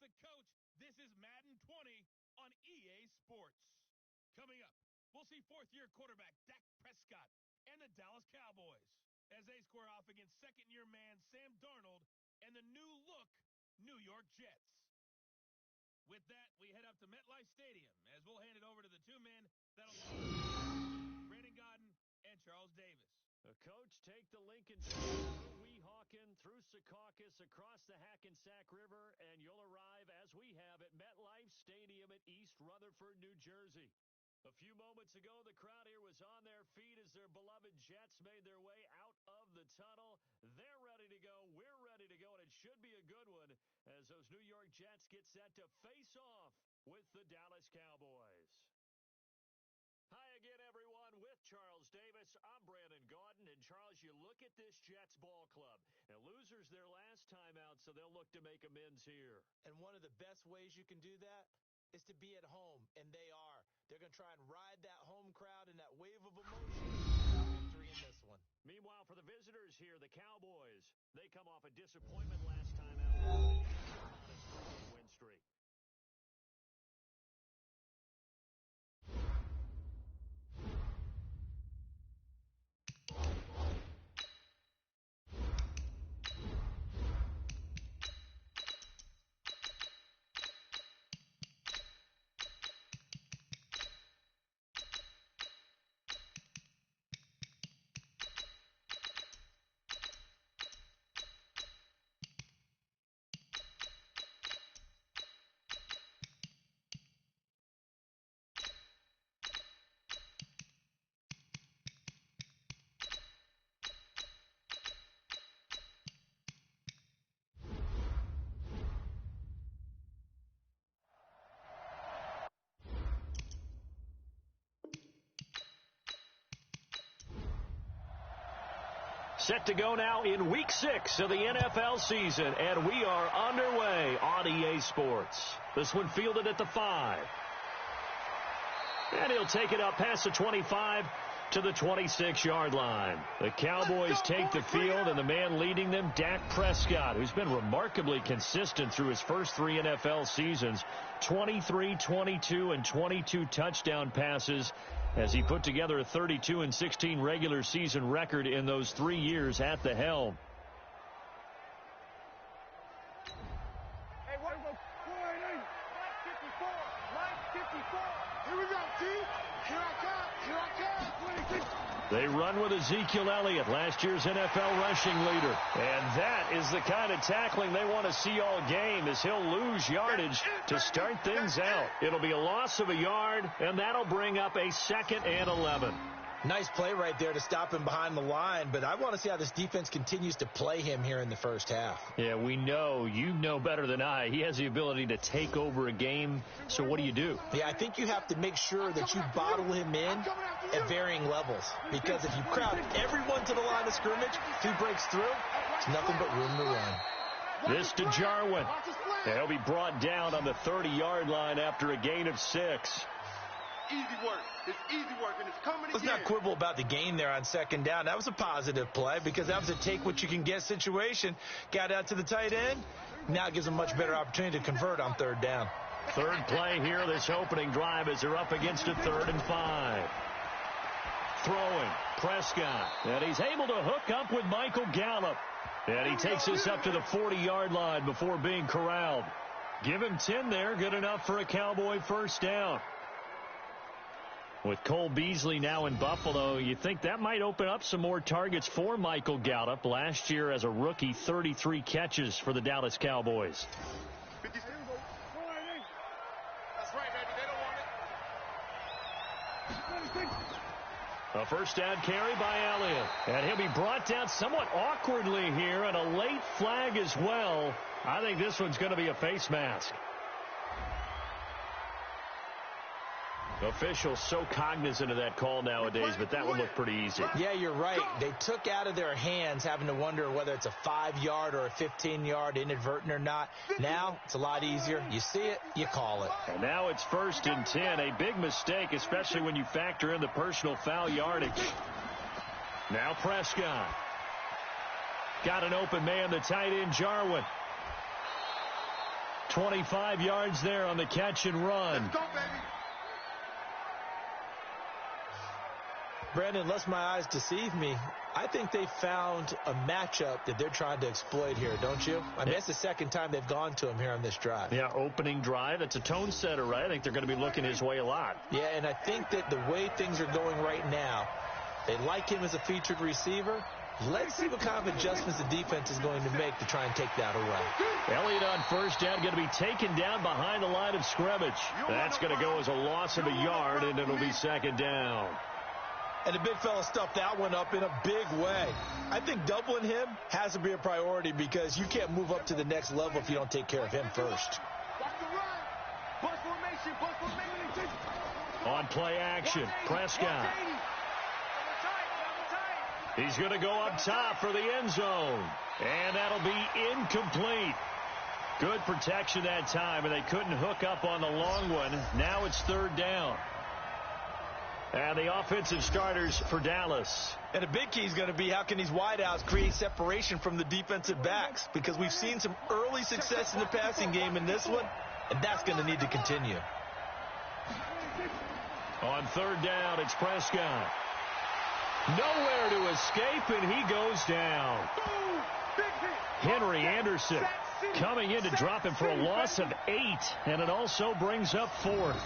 the coach. This is Madden 20 on EA Sports. Coming up, we'll see fourth-year quarterback Dak Prescott and the Dallas Cowboys as they square off against second-year man Sam Darnold and the new-look New York Jets. With that, we head up to MetLife Stadium as we'll hand it over to the two men that'll Brandon Gaudin and Charles Davis. Coach, take the Lincoln through Weehawken, through Secaucus, across the Hackensack River, and you'll arrive, as we have, at MetLife Stadium at East Rutherford, New Jersey. A few moments ago, the crowd here was on their feet as their beloved Jets made their way out of the tunnel. They're ready to go. We're ready to go, and it should be a good one as those New York Jets get set to face off with the Dallas Cowboys. Hi again, everyone. With Charles Davis, I'm Brandon Gaudin. And, Charles, you look at this Jets ball club. And losers their last time out, so they'll look to make amends here. And one of the best ways you can do that is to be at home, and they are. They're going to try and ride that home crowd and that wave of emotion for victory in this one. Meanwhile, for the visitors here, the Cowboys, they come off a disappointment last time out. Win streak. Set to go now in Week 6 of the NFL season, and we are underway on EA Sports. This one fielded at the 5. And he'll take it up past the 25 to the 26-yard line. The Cowboys take the field, and the man leading them, Dak Prescott, who's been remarkably consistent through his first 3 NFL seasons, 23, 22, and 22 touchdown passes, as he put together a 32-16 regular season record in those 3 years at the helm. Hey, what? Line 54. Line 54. Here we go, T. Here I come. 26. They run with Ezekiel Elliott, last year's NFL rushing leader. And that is the kind of tackling they want to see all game, as he'll lose yardage to start things out. It'll be a loss of a yard, and that'll bring up a 2nd and 11. Nice play right there to stop him behind the line, but I want to see how this defense continues to play him here in the first half. Yeah, we know. You know better than I. He has the ability to take over a game, so what do you do? Yeah, I think you have to make sure that you bottle him in at varying levels, because if you crowd everyone to the line of scrimmage, if he breaks through, it's nothing but room to run. This to Jarwin. He'll be brought down on the 30-yard line after a gain of 6. Easy work. It's easy work, and it's coming Let's again. not quibble about the gain there on 2nd down. That was a positive play, because that was a take-what-you-can-get situation. Got out to the tight end. Now it gives them a much better opportunity to convert on 3rd down. Third play here, this opening drive, as they're up against a 3rd and 5. Throwing, Prescott, and he's able to hook up with Michael Gallup. And he takes this up to the 40-yard line before being corralled. Give him 10 there, good enough for a Cowboy first down. With Cole Beasley now in Buffalo, you think that might open up some more targets for Michael Gallup. Last year as a rookie, 33 catches for the Dallas Cowboys. That's right, baby. They don't want it. A first down carry by Elliott. And he'll be brought down somewhat awkwardly here, and a late flag as well. I think this one's going to be a face mask. Officials so cognizant of that call nowadays, but that one looked pretty easy. Yeah, you're right. They took out of their hands having to wonder whether it's a 5-yard or a 15-yard, inadvertent or not. Now it's a lot easier. You see it, you call it. And now it's 1st and 10. A big mistake, especially when you factor in the personal foul yardage. Now Prescott. Got an open man, the tight end, Jarwin. 25 yards there on the catch and run. Let's go, baby. Brandon, unless my eyes deceive me, I think they found a matchup that they're trying to exploit here, don't you? I mean, that's the second time they've gone to him here on this drive. Yeah, opening drive. It's a tone setter, right? I think they're going to be looking his way a lot. Yeah, and I think that the way things are going right now, they like him as a featured receiver. Let's see what kind of adjustments the defense is going to make to try and take that away. Elliott on first down, going to be taken down behind the line of scrimmage. That's going to go as a loss of a yard, and it'll be second down. And the big fella stuffed that one up in a big way. I think doubling him has to be a priority because you can't move up to the next level if you don't take care of him first. On play action, Prescott. He's going to go up top for the end zone. And that'll be incomplete. Good protection that time, and they couldn't hook up on the long one. Now it's third down. And the offensive starters for Dallas. And a big key is going to be how can these wideouts create separation from the defensive backs, because we've seen some early success in the passing game in this one, and that's going to need to continue. On third down, it's Prescott. Nowhere to escape, and he goes down. Henry Anderson coming in to drop him for a loss of 8, and it also brings up fourth.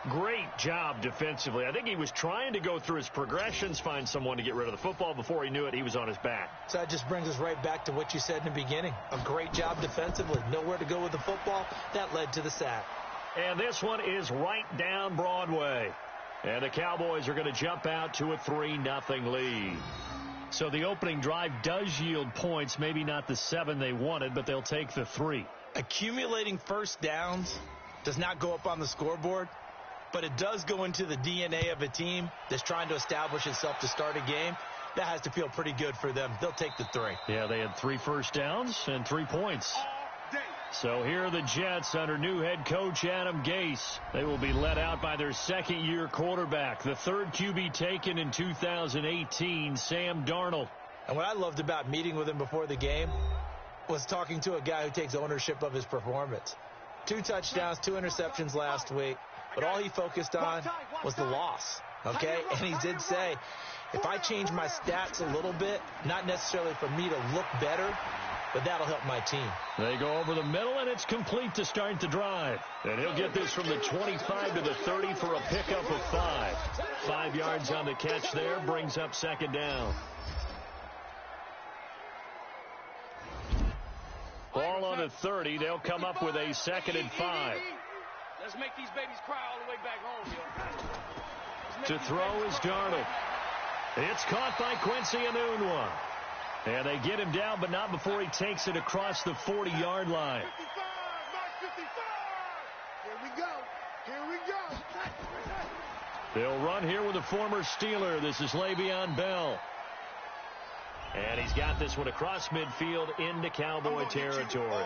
Great job defensively. I think he was trying to go through his progressions, find someone to get rid of the football. Before he knew it, he was on his back. So that just brings us right back to what you said in the beginning. A great job defensively. Nowhere to go with the football. That led to the sack. And this one is right down Broadway. And the Cowboys are going to jump out to a 3-0 lead. So the opening drive does yield points. Maybe not the 7 they wanted, but they'll take the 3. Accumulating first downs does not go up on the scoreboard, but it does go into the DNA of a team that's trying to establish itself to start a game. That has to feel pretty good for them. They'll take the 3. Yeah, they had 3 first downs and 3 points. So here are the Jets under new head coach Adam Gase. They will be led out by their second-year quarterback, the third QB taken in 2018, Sam Darnold. And what I loved about meeting with him before the game was talking to a guy who takes ownership of his performance. 2 touchdowns, 2 interceptions last week, but all he focused on was the loss, okay? And he did say, if I change my stats a little bit, not necessarily for me to look better, but that'll help my team. They go over the middle, and it's complete to start the drive. And he'll get this from the 25 to the 30 for a pickup of 5. 5 yards on the catch there, brings up second down. Ball on the 30. They'll come up with a 2nd and 5. Let's make these babies cry all the way back home, yo. To throw is Darnold. It's caught by Quincy Enunwa. And they get him down, but not before he takes it across the 40-yard line. 55! Here we go. They'll run here with a former Steeler. This is Le'Veon Bell. And he's got this one across midfield into Cowboy territory.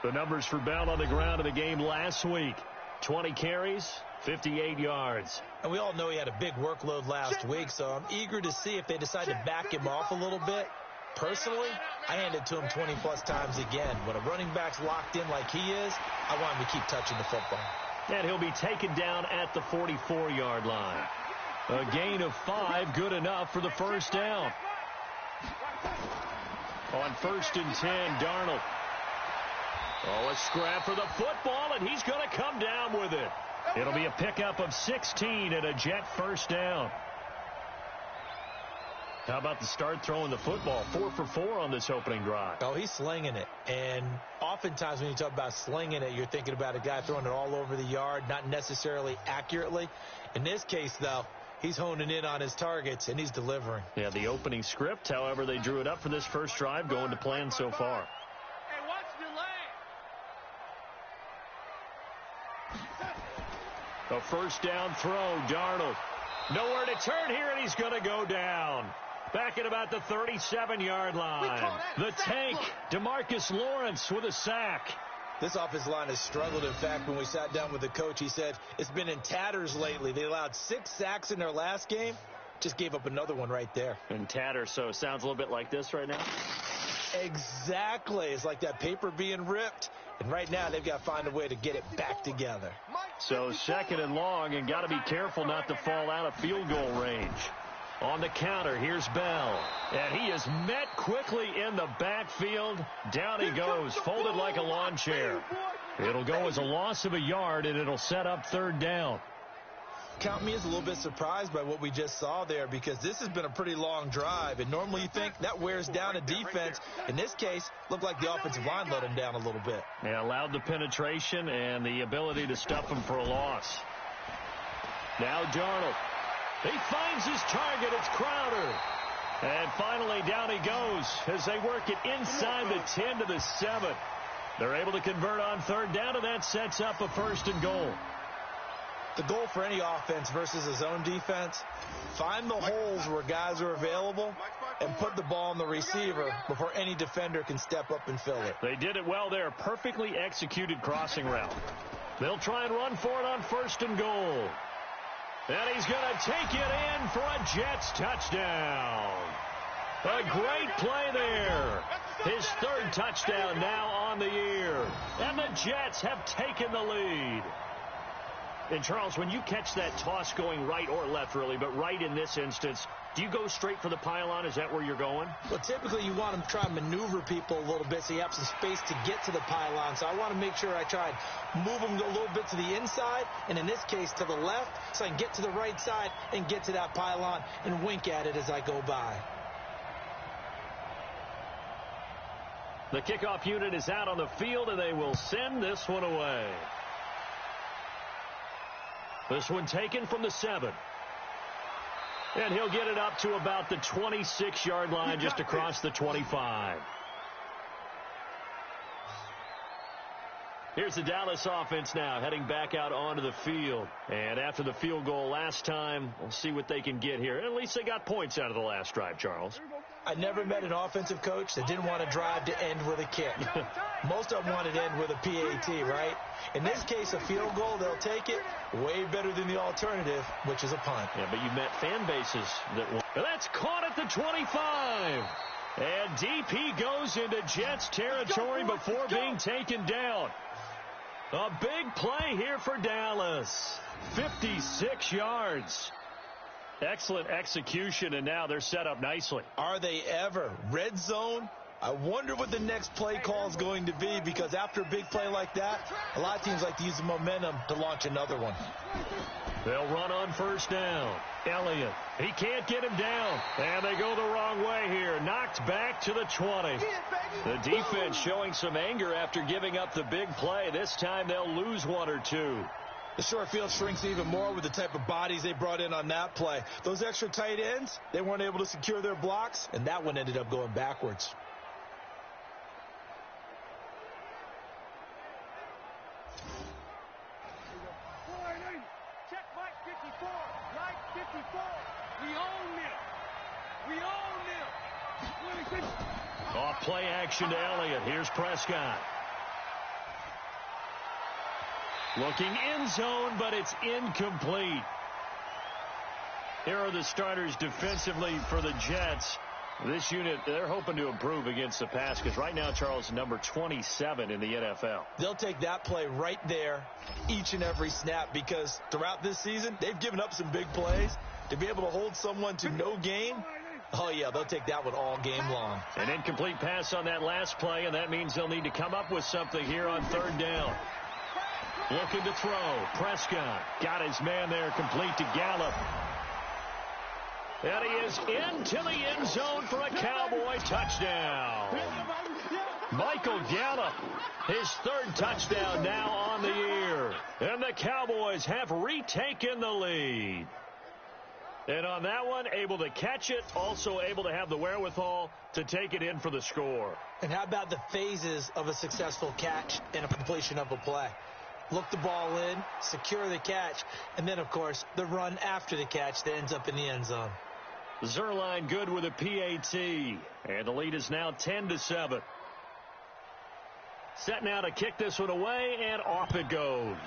The numbers for Bell on the ground in the game last week. 20 carries, 58 yards. And we all know he had a big workload last week, so I'm eager to see if they decide to back him off a little bit. Personally, I hand it to him 20-plus times again. When a running back's locked in like he is, I want him to keep touching the football. And he'll be taken down at the 44-yard line. A gain of 5, good enough for the first down. On 1st and 10, Darnold. Oh, a scrap for the football, and he's going to come down with it. It'll be a pickup of 16 and a Jet first down. How about the start throwing the football? 4 for 4 on this opening drive. Oh, he's slinging it. And oftentimes when you talk about slinging it, you're thinking about a guy throwing it all over the yard, not necessarily accurately. In this case, though, he's honing in on his targets, and he's delivering. Yeah, the opening script, however, they drew it up for this first drive, going to plan so far. Hey, watch the leg. A first down throw, Darnold. Nowhere to turn here, and he's going to go down. Back at about the 37-yard line. The tank, DeMarcus Lawrence with a sack. This offensive line has struggled. In fact, when we sat down with the coach, he said it's been in tatters lately. They allowed 6 sacks in their last game. Just gave up another one right there. In tatters, so it sounds a little bit like this right now. Exactly. It's like that paper being ripped. And right now, they've got to find a way to get it back together. So 2nd and long, and got to be careful not to fall out of field goal range. On the counter, here's Bell. And he is met quickly in the backfield. Down he goes, folded like a lawn chair. It'll go as a loss of a yard, and it'll set up 3rd down. Count me as a little bit surprised by what we just saw there, because this has been a pretty long drive, and normally you think that wears down a defense. In this case, looked like the offensive line let him down a little bit. Yeah, allowed the penetration and the ability to stuff him for a loss. Now Darnold. He finds his target. It's Crowder. And finally down he goes as they work it inside the 10 to the 7. They're able to convert on 3rd down, and that sets up a 1st and goal. The goal for any offense versus a zone defense, find the holes where guys are available and put the ball on the receiver before any defender can step up and fill it. They did it well there. Perfectly executed crossing route. They'll try and run for it on 1st and goal. And he's going to take it in for a Jets touchdown. A great play there. His 3rd touchdown now on the year. And the Jets have taken the lead. And, Charles, when you catch that toss going right or left, really, but right in this instance, do you go straight for the pylon? Is that where you're going? Well, typically you want to try and maneuver people a little bit so you have some space to get to the pylon. So I want to make sure I try and move them a little bit to the inside, and in this case to the left, so I can get to the right side and get to that pylon and wink at it as I go by. The kickoff unit is out on the field, and they will send this one away. This one taken from the 7. And he'll get it up to about the 26-yard line, just across the 25. Here's the Dallas offense now, heading back out onto the field. And after the field goal last time, we'll see what they can get here. At least they got points out of the last drive, Charles. I never met an offensive coach that didn't want to drive to end with a kick. Most of them wanted to end with a PAT, right? In this case, a field goal, they'll take it. Way better than the alternative, which is a punt. Yeah, but you met fan bases that want. That's caught at the 25. And deep he goes into Jets territory before being taken down. A big play here for Dallas. 56 yards. Excellent execution, and now they're set up nicely. Are they ever? Red zone? I wonder what the next play call is going to be, because after a big play like that, a lot of teams like to use the momentum to launch another one. They'll run on 1st down. Elliott, he can't get him down. And they go the wrong way here. Knocked back to the 20. The defense showing some anger after giving up the big play. This time they'll lose 1 or 2. The short field shrinks even more with the type of bodies they brought in on that play. Those extra tight ends, they weren't able to secure their blocks, and that one ended up going backwards. Check Mike 54. Mike 54. We own them. We own them. Off play action to Elliott. Here's Prescott. Looking end zone, but it's incomplete. Here are the starters defensively for the Jets. This unit, they're hoping to improve against the pass, because right now, Charles, number 27 in the NFL. They'll take that play right there each and every snap, because throughout this season, they've given up some big plays. To be able to hold someone to no gain, oh, yeah, they'll take that one all game long. An incomplete pass on that last play, and that means they'll need to come up with something here on 3rd down. Looking to throw. Prescott got his man there, complete to Gallup. And he is into the end zone for a Cowboy touchdown. Michael Gallup, his 3rd touchdown now on the year. And the Cowboys have retaken the lead. And on that one, able to catch it, also able to have the wherewithal to take it in for the score. And how about the phases of a successful catch and a completion of a play? Look the ball in, secure the catch, and then, of course, the run after the catch that ends up in the end zone. Zerline good with a PAT, and the lead is now 10-7. Set now to kick this one away, and off it goes.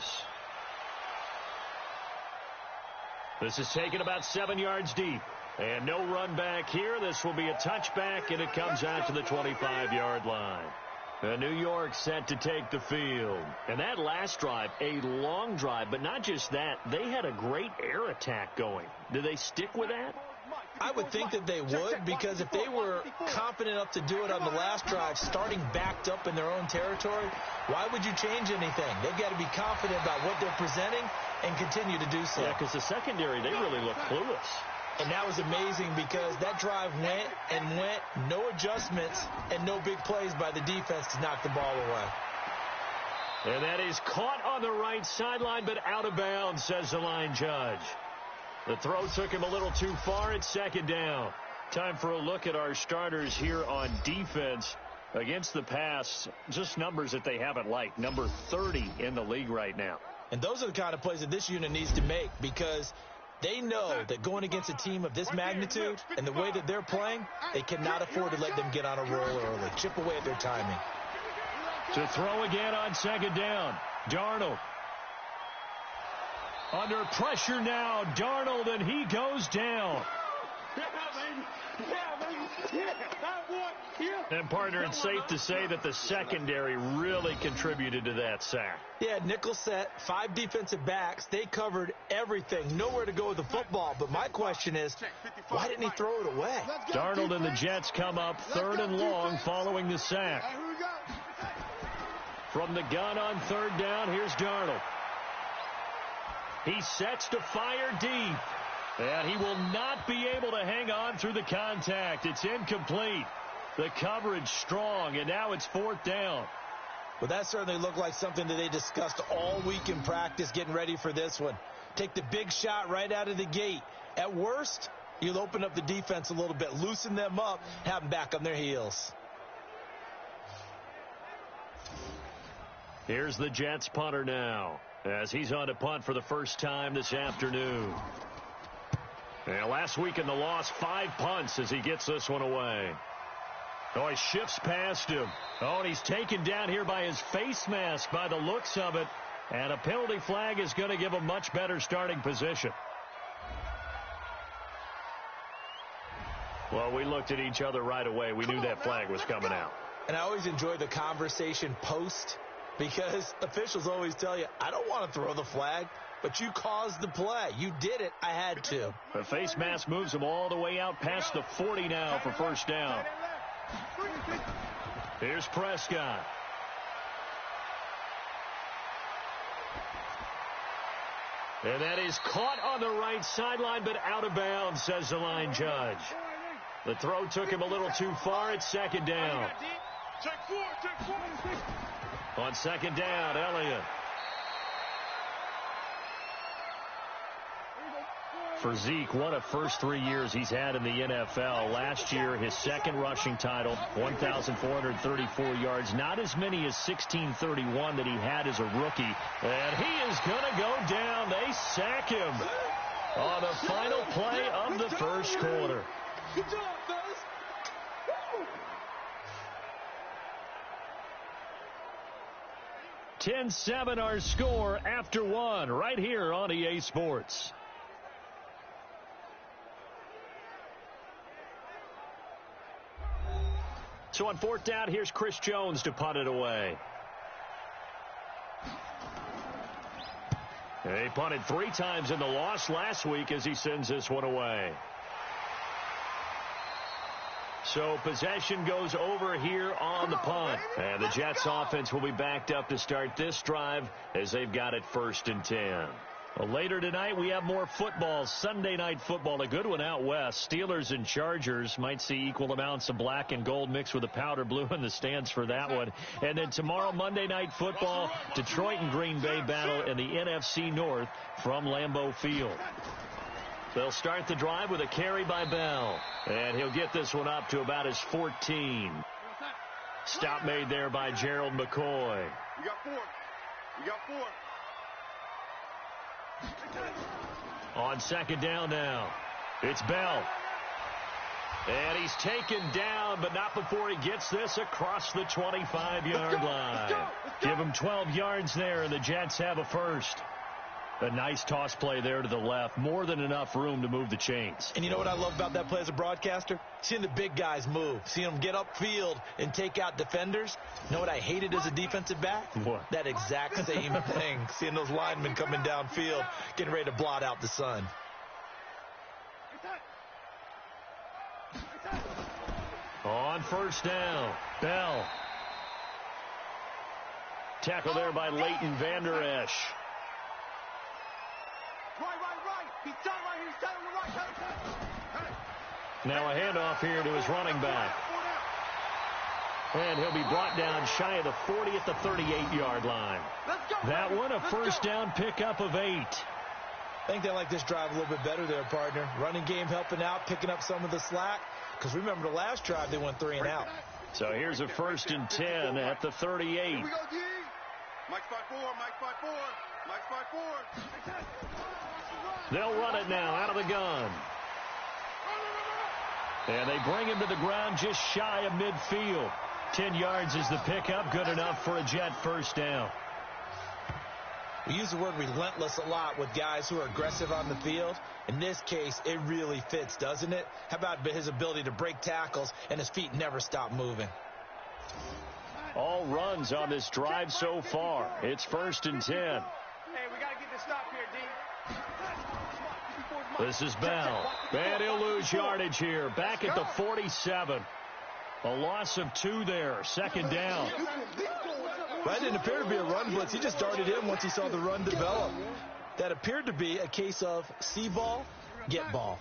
This is taken about 7 yards deep. And no run back here. This will be a touchback, and it comes out to the 25-yard line. New York set to take the field. And that last drive, a long drive, but not just that. They had a great air attack going. Do they stick with that? I would think that they would, because if they were confident enough to do it on the last drive, starting backed up in their own territory, why would you change anything? They've got to be confident about what they're presenting and continue to do so. Yeah, because the secondary, they really look clueless. And that was amazing because that drive went and went, no adjustments, and no big plays by the defense to knock the ball away. And that is caught on the right sideline, but out of bounds, says the line judge. The throw took him a little too far. It's second down. Time for a look at our starters here on defense against the pass. Just numbers that they haven't liked. Number 30 in the league right now. And those are the kind of plays that this unit needs to make, because they know that going against a team of this magnitude and the way that they're playing, they cannot afford to let them get on a roll early. Chip away at their timing. To throw again on second down. Darnold. Under pressure now. Darnold, and he goes down. And, partner, it's safe to say that the secondary really contributed to that sack. Yeah, nickel set, 5 defensive backs. They covered everything. Nowhere to go with the football. But my question is, why didn't he throw it away? Darnold and the Jets come up 3rd and long following the sack. From the gun on 3rd down, here's Darnold. He sets to fire deep. And he will not be able to hang on through the contact. It's incomplete. The coverage strong, and now it's 4th down. Well, that certainly looked like something that they discussed all week in practice getting ready for this one. Take the big shot right out of the gate. At worst, you'll open up the defense a little bit, loosen them up, have them back on their heels. Here's the Jets punter now, as he's on to punt for the first time this afternoon. And last week in the loss, 5 punts as he gets this one away. Oh, he shifts past him. Oh, and he's taken down here by his face mask by the looks of it. And a penalty flag is going to give a much better starting position. Well, we looked at each other right away. We knew that flag was coming out. And I always enjoy the conversation post, because officials always tell you, I don't want to throw the flag, but you caused the play. You did it. I had to. The face mask moves him all the way out past the 40 now for first down. Here's Prescott. And that is caught on the right sideline, but out of bounds, says the line judge. The throw took him a little too far. It's second down. On second down, Elliott. For Zeke, what a first 3 years he's had in the NFL. Last year, his second rushing title, 1,434 yards. Not as many as 1,631 that he had as a rookie. And he is going to go down. They sack him on the final play of the first quarter. Good job, fellas. 10-7 our score after 1 right here on EA Sports. So on 4th down, here's Chris Jones to punt it away. He punted 3 times in the loss last week as he sends this one away. So possession goes over here on the punt. And the Jets offense will be backed up to start this drive as they've got it 1st and 10. Well, later tonight, we have more football. Sunday night football, a good one out west. Steelers and Chargers might see equal amounts of black and gold mixed with the powder blue in the stands for that one. And then tomorrow, Monday night football, Detroit and Green Bay battle in the NFC North from Lambeau Field. They'll start the drive with a carry by Bell. And he'll get this one up to about his 14. Stop made there by Gerald McCoy. We got 4. We got 4. On second down now, it's Bell. And he's taken down, but not before he gets this across the 25-yard line. Give him 12 yards there, and the Jets have a first. A nice toss play there to the left. More than enough room to move the chains. And you know what I love about that play as a broadcaster? Seeing the big guys move. Seeing them get upfield and take out defenders. You know what I hated as a defensive back? What? That exact same thing. Seeing those linemen coming downfield, getting ready to blot out the sun. On first down, Bell. Tackle there by Leighton Vander Esch. Right. He's done right. He's done on the right. Now a handoff here to his running back. And he'll be brought down shy of the 40 at the 38-yard line. That one a first down pickup of 8. I think they like this drive a little bit better there, partner. Running game helping out, picking up some of the slack. Because remember, the last drive, they went 3 and out. So here's a 1st and 10 at the 38. Here we go, G. Mike spot 4. Mike spot 4. They'll run it now out of the gun. And they bring him to the ground just shy of midfield. 10 yards is the pickup, good enough for a Jet first down. We use the word relentless a lot with guys who are aggressive on the field. In this case, it really fits, doesn't it? How about his ability to break tackles and his feet never stop moving? All runs on this drive so far. It's 1st and 10. Hey, we got to get this stop here, D. This is Bell. And he'll lose yardage here. Back at the 47. A loss of 2 there. 2nd down. That didn't appear to be a run blitz. He just darted in once he saw the run develop. That appeared to be a case of see ball, get ball.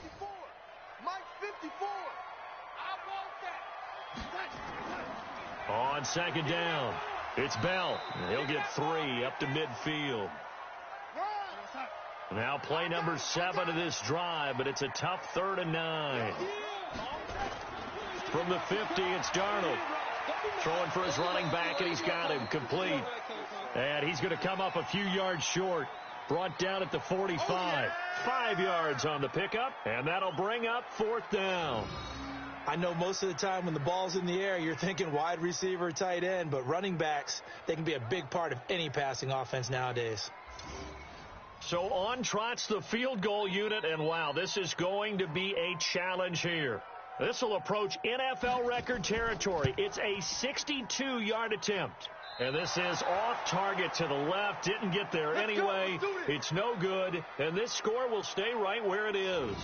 Mike 54. I want that. On 2nd down, it's Bell. He'll get 3 up to midfield. Now play number 7 of this drive, but it's a tough 3rd and 9. From the 50, it's Darnold. Throwing for his running back, and he's got him complete. And he's going to come up a few yards short. Brought down at the 45. 5 yards on the pickup, and that'll bring up 4th down. I know most of the time when the ball's in the air, you're thinking wide receiver, tight end, but running backs, they can be a big part of any passing offense nowadays. So on trots the field goal unit, and wow, this is going to be a challenge here. This will approach NFL record territory. It's a 62-yard attempt. And this is off target to the left. Didn't get there anyway. It's no good. And this score will stay right where it is.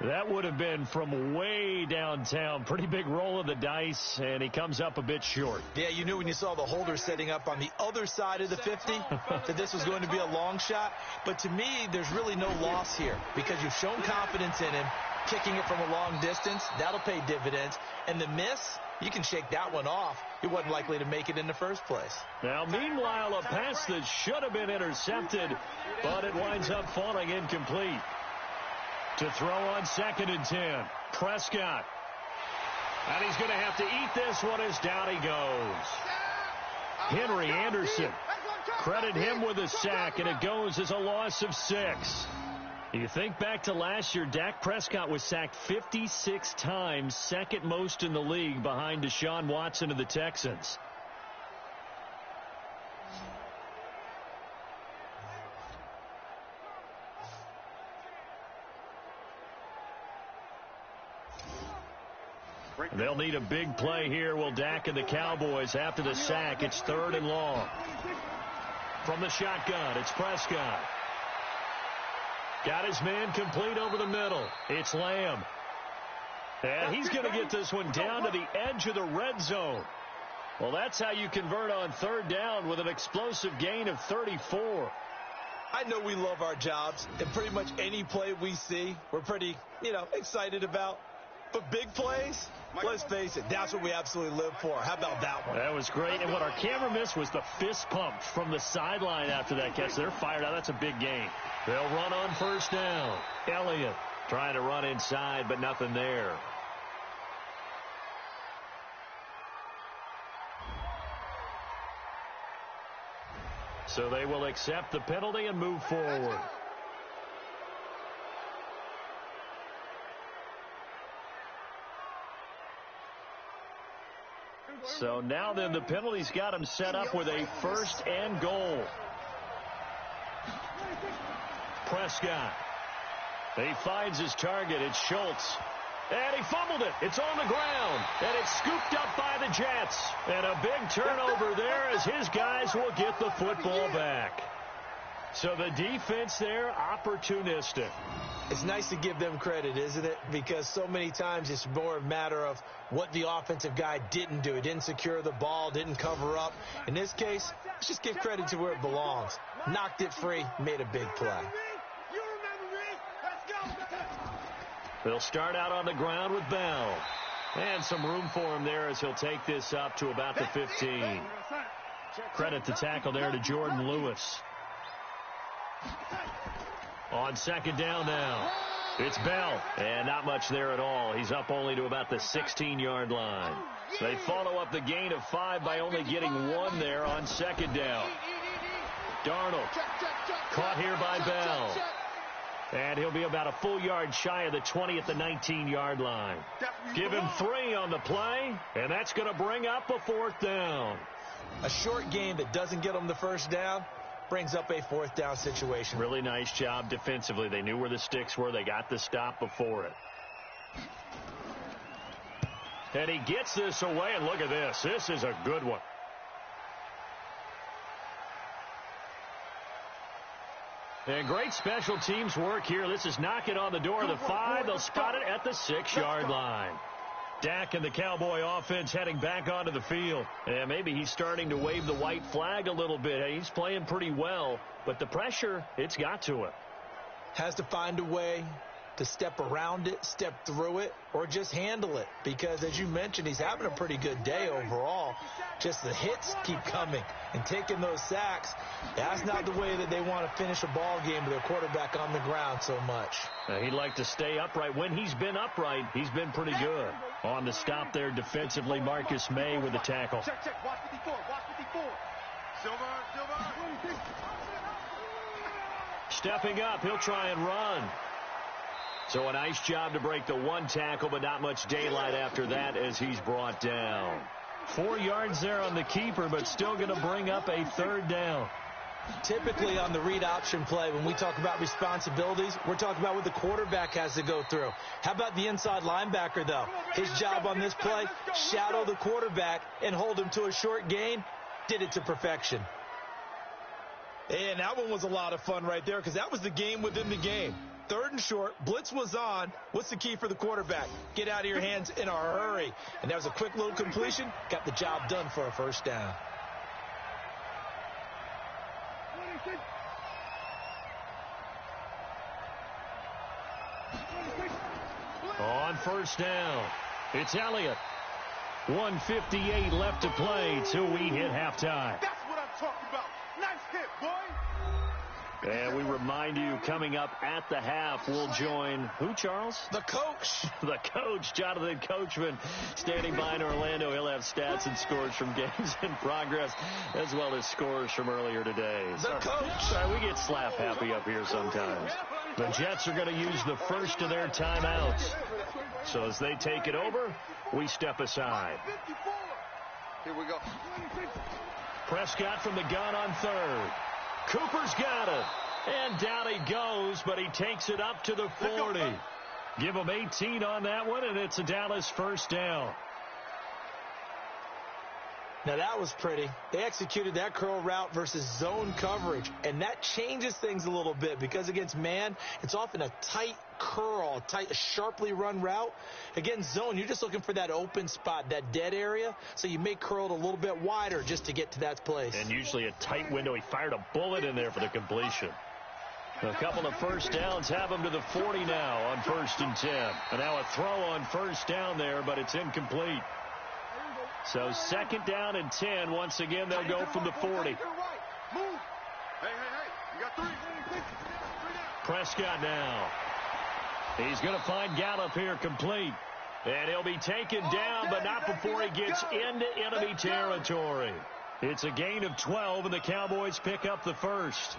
That would have been from way downtown. Pretty big roll of the dice, and he comes up a bit short. Yeah, you knew when you saw the holder setting up on the other side of the 50 that this was going to be a long shot. But to me, there's really no loss here because you've shown confidence in him. Kicking it from a long distance, that'll pay dividends. And the miss, you can shake that one off. He wasn't likely to make it in the first place. Now, meanwhile, a pass that should have been intercepted, but it winds up falling incomplete. To throw on 2nd and 10, Prescott. And he's going to have to eat this one as down he goes. Henry Anderson. Credit him with a sack, and it goes as a loss of 6. You think back to last year, Dak Prescott was sacked 56 times, 2nd most in the league behind Deshaun Watson of the Texans. They'll need a big play here, will Dak and the Cowboys after the sack. It's 3rd and long. From the shotgun, it's Prescott. Got his man complete over the middle. It's Lamb. And he's going to get this one down to the edge of the red zone. Well, that's how you convert on 3rd down with an explosive gain of 34. I know we love our jobs, and pretty much any play we see, we're pretty, excited about. But big plays, let's face it, that's what we absolutely live for. How about that one? That was great. And what our camera missed was the fist pump from the sideline after that catch. They're fired out. That's a big gain. They'll run on 1st down. Elliott trying to run inside, but nothing there. So they will accept the penalty and move forward. So now then the penalty's got him set up with a 1st and goal. Prescott. He finds his target. It's Schultz. And he fumbled it. It's on the ground. And it's scooped up by the Jets. And a big turnover there as his guys will get the football back. So the defense there, opportunistic. It's nice to give them credit, isn't it? Because so many times it's more a matter of what the offensive guy didn't do. He didn't secure the ball, didn't cover up. In this case, let's just give credit to where it belongs. Knocked it free, made a big play. They'll start out on the ground with Bell. And some room for him there as he'll take this up to about the 15. Credit the tackle there to Jordan Lewis. On second down now, it's Bell. And not much there at all. He's up only to about the 16-yard line. They follow up the gain of 5 by only getting 1 there on second down. Darnold caught here by Bell. And he'll be about a full yard shy of the 20 at the 19-yard line. Give him 3 on the play, and that's going to bring up a 4th down. A short game that doesn't get them the first down brings up a 4th down situation. Really nice job defensively. They knew where the sticks were. They got the stop before it. And he gets this away, and look at this. This is a good one. And great special teams work here. This is knocking on the door of the 5. They'll spot it at the 6-yard line. Dak and the Cowboy offense heading back onto the field. And maybe he's starting to wave the white flag a little bit. He's playing pretty well, but the pressure, it's got to him. Has to find a way to step around it, step through it, or just handle it. Because, as you mentioned, he's having a pretty good day overall. Just the hits keep coming and taking those sacks. That's not the way that they want to finish a ball game with their quarterback on the ground so much. He'd like to stay upright. When he's been upright, he's been pretty good. On the stop there defensively, Marcus May with the tackle. Check, watch 54, watch 54. Silver. Stepping up, he'll try and run. So a nice job to break the 1 tackle, but not much daylight after that as he's brought down. 4 yards there on the keeper, but still going to bring up a 3rd down. Typically on the read option play, when we talk about responsibilities, we're talking about what the quarterback has to go through. How about the inside linebacker, though? His job on this play, shadow the quarterback and hold him to a short gain. Did it to perfection. And that one was a lot of fun right there because that was the game within the game. 3rd and short, blitz was on. What's the key for the quarterback? Get out of your hands in a hurry. And that was a quick little completion. Got the job done for a 1st down. On 1st down, it's Elliott. 1:58 left to play till we hit halftime. That's what I'm talking about. Nice hit, boy. And we remind you, coming up at the half, we'll join who, Charles? The coach. The coach, Jonathan Coachman, standing by in Orlando. He'll have stats and scores from games in progress, as well as scores from earlier today. The coach. Sorry, we get slap happy up here sometimes. The Jets are going to use the first of their timeouts. So as they take it over, we step aside. Here we go. Prescott from the gun on 3rd. Cooper's got it. And down he goes, but he takes it up to the 40. Give him 18 on that one, and it's a Dallas 1st down. Now that was pretty. They executed that curl route versus zone coverage, and that changes things a little bit because against man, it's often a tight curl, a sharply run route. Against zone, you're just looking for that open spot, that dead area, so you may curl it a little bit wider just to get to that place. And usually a tight window. He fired a bullet in there for the completion. A couple of 1st downs have him to the 40 now on 1st and 10. And now a throw on 1st down there, but it's incomplete. So 2nd down and 10. Once again, they'll go from the 40. Hey, you got 3. Prescott now. He's going to find Gallup here complete. And he'll be taken down, but not before he gets into enemy territory. It's a gain of 12, and the Cowboys pick up the 1st.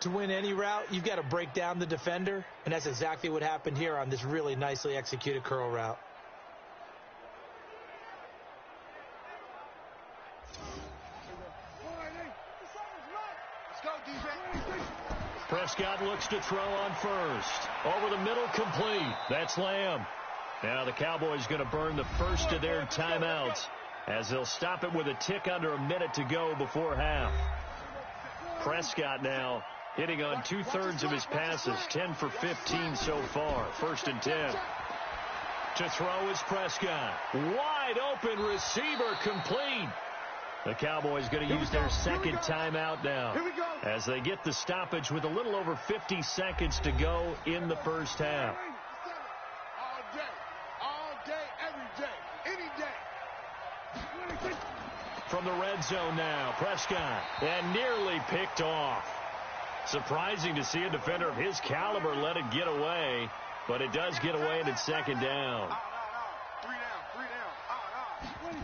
To win any route, you've got to break down the defender, and that's exactly what happened here on this really nicely executed curl route. Let's go, DJ. Prescott looks to throw on first. Over the middle, complete. That's Lamb. Now the Cowboys going to burn the first of their timeouts as they'll stop it with a tick under a minute to go before half. Prescott now hitting on 2/3 of his passes, 10 for 15 so far. 1st and 10. To throw is Prescott. Wide open receiver, complete. The Cowboys going to use their second timeout now as they get the stoppage with a little over 50 seconds to go in the first half. All day, every day, any day. From the red zone now, Prescott, and nearly picked off. Surprising to see a defender of his caliber let it get away, but it does get away and it's 2nd down. 3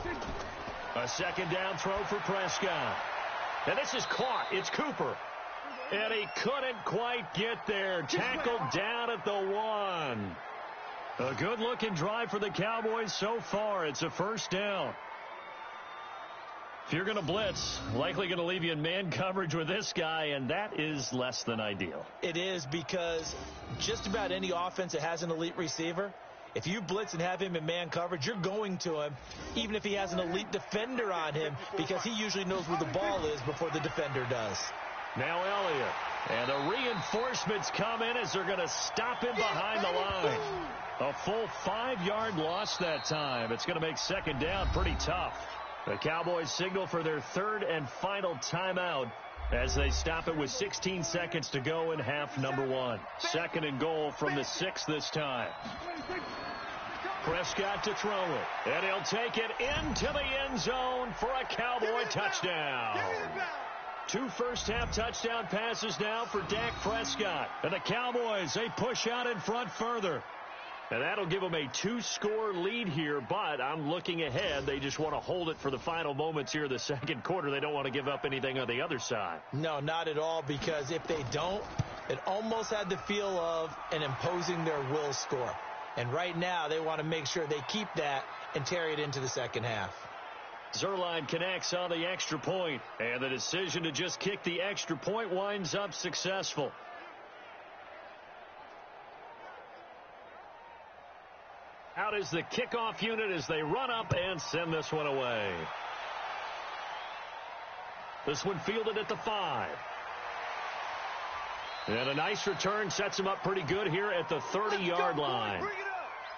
down. A 2nd down throw for Prescott. And this is caught. It's Cooper. And he couldn't quite get there. Tackled down at the 1. A good-looking drive for the Cowboys so far. It's a 1st down. If you're going to blitz, likely going to leave you in man coverage with this guy, and that is less than ideal. It is, because just about any offense that has an elite receiver, if you blitz and have him in man coverage, you're going to him, even if he has an elite defender on him, because he usually knows where the ball is before the defender does. Now Elliott. And the reinforcements come in as they're going to stop him behind the line. A full 5-yard loss that time. It's going to make 2nd down pretty tough. The Cowboys signal for their 3rd and final timeout as they stop it with 16 seconds to go in half number 1. 2nd and goal from the 6 this time. Prescott to throw it, and he'll take it into the end zone for a Cowboy touchdown. 2 first-half touchdown passes now for Dak Prescott. And the Cowboys, they push out in front further. And that'll give them a 2-score lead here, but I'm looking ahead. They just want to hold it for the final moments here of the 2nd quarter. They don't want to give up anything on the other side. No, not at all, because if they don't, it almost had the feel of an imposing their will score. And right now, they want to make sure they keep that and carry it into the 2nd half. Zerline connects on the extra point, and the decision to just kick the extra point winds up successful. Out is the kickoff unit as they run up and send this one away. This one fielded at the 5. And a nice return sets him up pretty good here at the 30-yard line.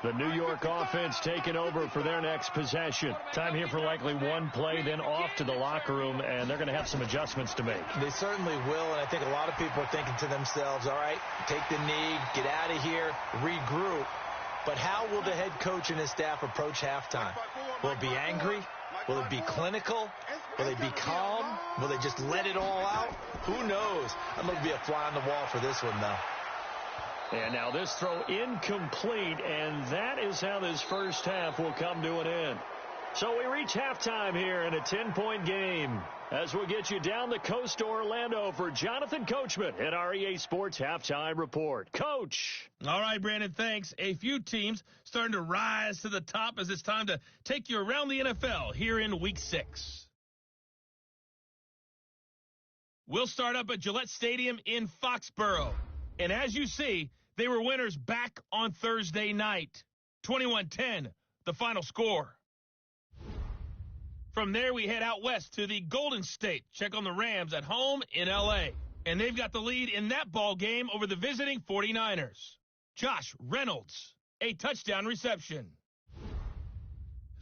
The New York offense taking over for their next possession. Time here for likely one play, then off to the locker room, and they're going to have some adjustments to make. They certainly will, and I think a lot of people are thinking to themselves, all right, take the knee, get out of here, regroup. But how will the head coach and his staff approach halftime? Will it be angry? Will it be clinical? Will they be calm? Will they just let it all out? Who knows? I'm going to be a fly on the wall for this one, though. And now this throw incomplete, and that is how this first half will come to an end. So we reach halftime here in a 10-point game as we'll get you down the coast to Orlando for Jonathan Coachman at our EA Sports Halftime Report. Coach. All right, Brandon, thanks. A few teams starting to rise to the top as it's time to take you around the NFL here in Week 6. We'll start up at Gillette Stadium in Foxborough. And as you see, they were winners back on Thursday night. 21-10, the final score. From there, we head out west to the Golden State. Check on the Rams at home in L.A. And they've got the lead in that ball game over the visiting 49ers. Josh Reynolds, a touchdown reception.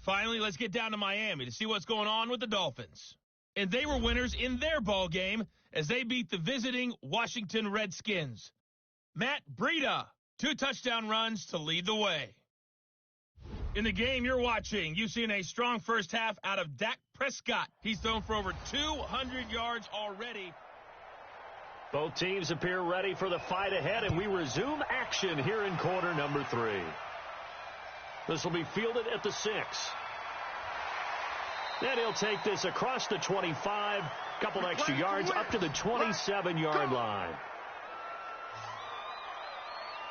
Finally, let's get down to Miami to see what's going on with the Dolphins. And they were winners in their ball game as they beat the visiting Washington Redskins. Matt Breida, 2 touchdown runs to lead the way. In the game you're watching, you've seen a strong first half out of Dak Prescott. He's thrown for over 200 yards already. Both teams appear ready for the fight ahead, and we resume action here in quarter number 3. This will be fielded at the 6. And he'll take this across the 25, couple extra yards up to the 27-yard line.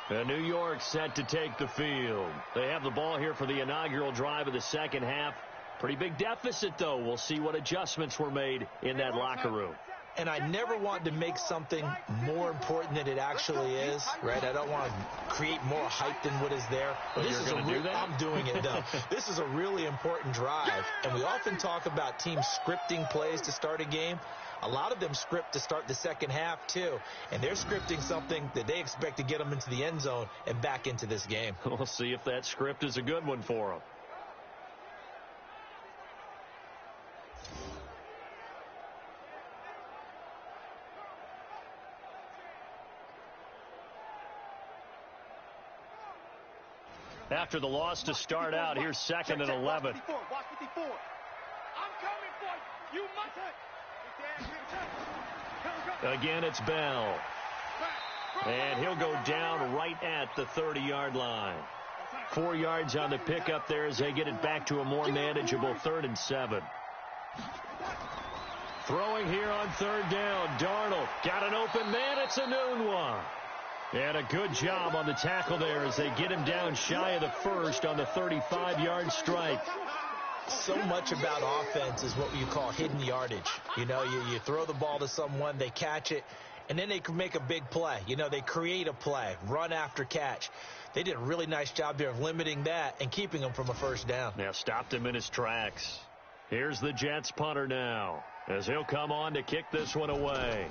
And New York set to take the field. They have the ball here for the inaugural drive of the second half. Pretty big deficit, though. We'll see what adjustments were made in that locker room. And I never want to make something more important than it actually is, right? I don't want to create more hype than what is there. Well, this is I'm doing it, though. This is a really important drive. And we often talk about teams scripting plays to start a game. A lot of them script to start the second half, too. And they're scripting something that they expect to get them into the end zone and back into this game. We'll see if that script is a good one for them. After the loss to start out, here's 2nd and 11. Watch 54. I'm coming for you. You must. Again, it's Bell. And he'll go down right at the 30-yard line. 4 yards on the pickup there as they get it back to a more manageable 3rd and 7. Throwing here on 3rd down. Darnold got an open man. It's a noon one. And a good job on the tackle there as they get him down shy of the first on the 35-yard strike. So much about offense is what you call hidden yardage. You know, you throw the ball to someone, they catch it, and then they can make a big play. You know, they create a play, run after catch. They did a really nice job there of limiting that and keeping him from a first down. Now stopped him in his tracks. Here's the Jets punter now as he'll come on to kick this one away.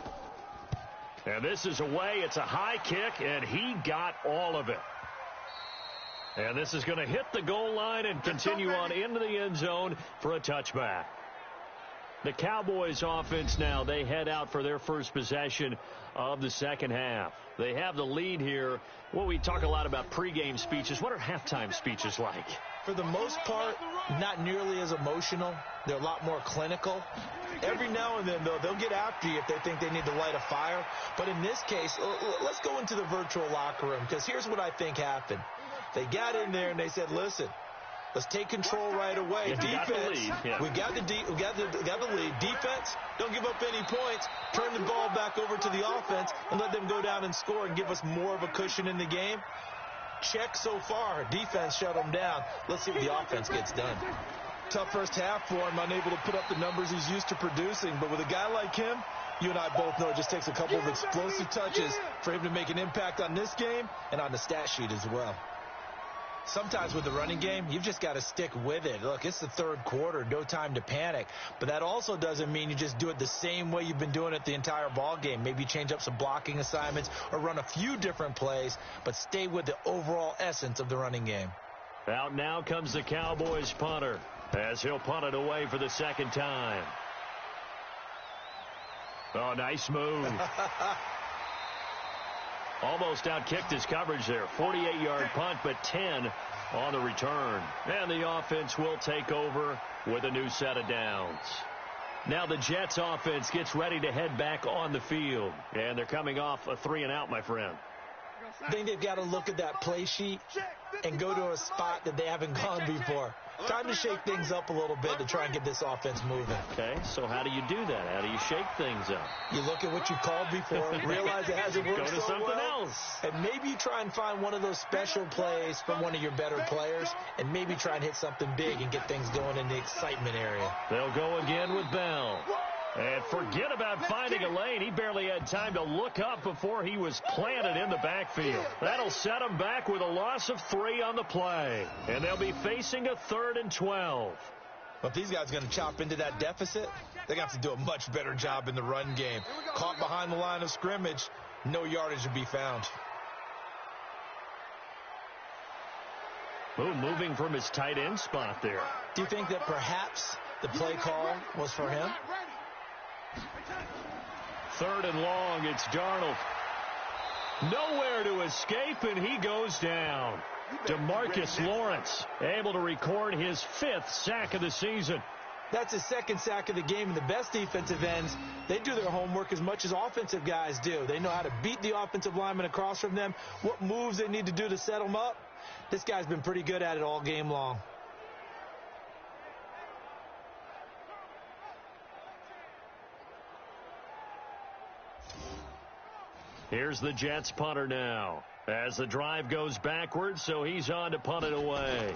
And this is away. It's a high kick, and he got all of it. And this is going to hit the goal line and continue on into the end zone for a touchback. The Cowboys offense now, they head out for their first possession of the second half. They have the lead here. Well, we talk a lot about pregame speeches. What are halftime speeches like? For the most part, not nearly as emotional. They're a lot more clinical. Every now and then, though, they'll get after you if they think they need to light a fire. But in this case, let's go into the virtual locker room, because here's what I think happened. They got in there and they said, listen, let's take control right away. Defense, we got the lead. Defense, don't give up any points. Turn the ball back over to the offense and let them go down and score and give us more of a cushion in the game. Check so far. Defense shut them down. Let's see what the offense gets done. Tough first half for him, unable to put up the numbers he's used to producing. But with a guy like him, you and I both know it just takes a couple of explosive touches for him to make an impact on this game and on the stat sheet as well. Sometimes with the running game, you've just got to stick with it. Look, it's the third quarter, no time to panic. But that also doesn't mean you just do it the same way you've been doing it the entire ball game. Maybe change up some blocking assignments or run a few different plays, but stay with the overall essence of the running game. Out now comes the Cowboys punter as he'll punt it away for the second time. Oh, nice move. Almost outkicked his coverage there. 48-yard punt, but 10 on the return. And the offense will take over with a new set of downs. Now the Jets offense gets ready to head back on the field. And they're coming off a 3-and-out, my friend. I think they've got to look at that play sheet and go to a spot that they haven't gone before. Time to shake things up a little bit to try and get this offense moving. Okay, so how do you do that? How do you shake things up? You look at what you called before, realize it hasn't worked so something well, else. And maybe you try and find one of those special plays from one of your better players, and maybe try and hit something big and get things going in the excitement area. They'll go again with Bell. And forget about finding a lane. He barely had time to look up before he was planted in the backfield. That'll set him back with a loss of 3 on the play. And they'll be facing a 3rd and 12. But if these guys are going to chop into that deficit, they got to do a much better job in the run game. Caught behind the line of scrimmage, no yardage to be found. Ooh, moving from his tight end spot there. Do you think that perhaps the play call was for him? 3rd and long, it's Darnold. Nowhere to escape, and he goes down. DeMarcus Lawrence able to record his 5th sack of the season. That's his 2nd sack of the game, and the best defensive ends, they do their homework as much as offensive guys do. They know how to beat the offensive lineman across from them, what moves they need to do to set them up. This guy's been pretty good at it all game long. Here's the Jets punter now as the drive goes backwards, so he's on to punt it away.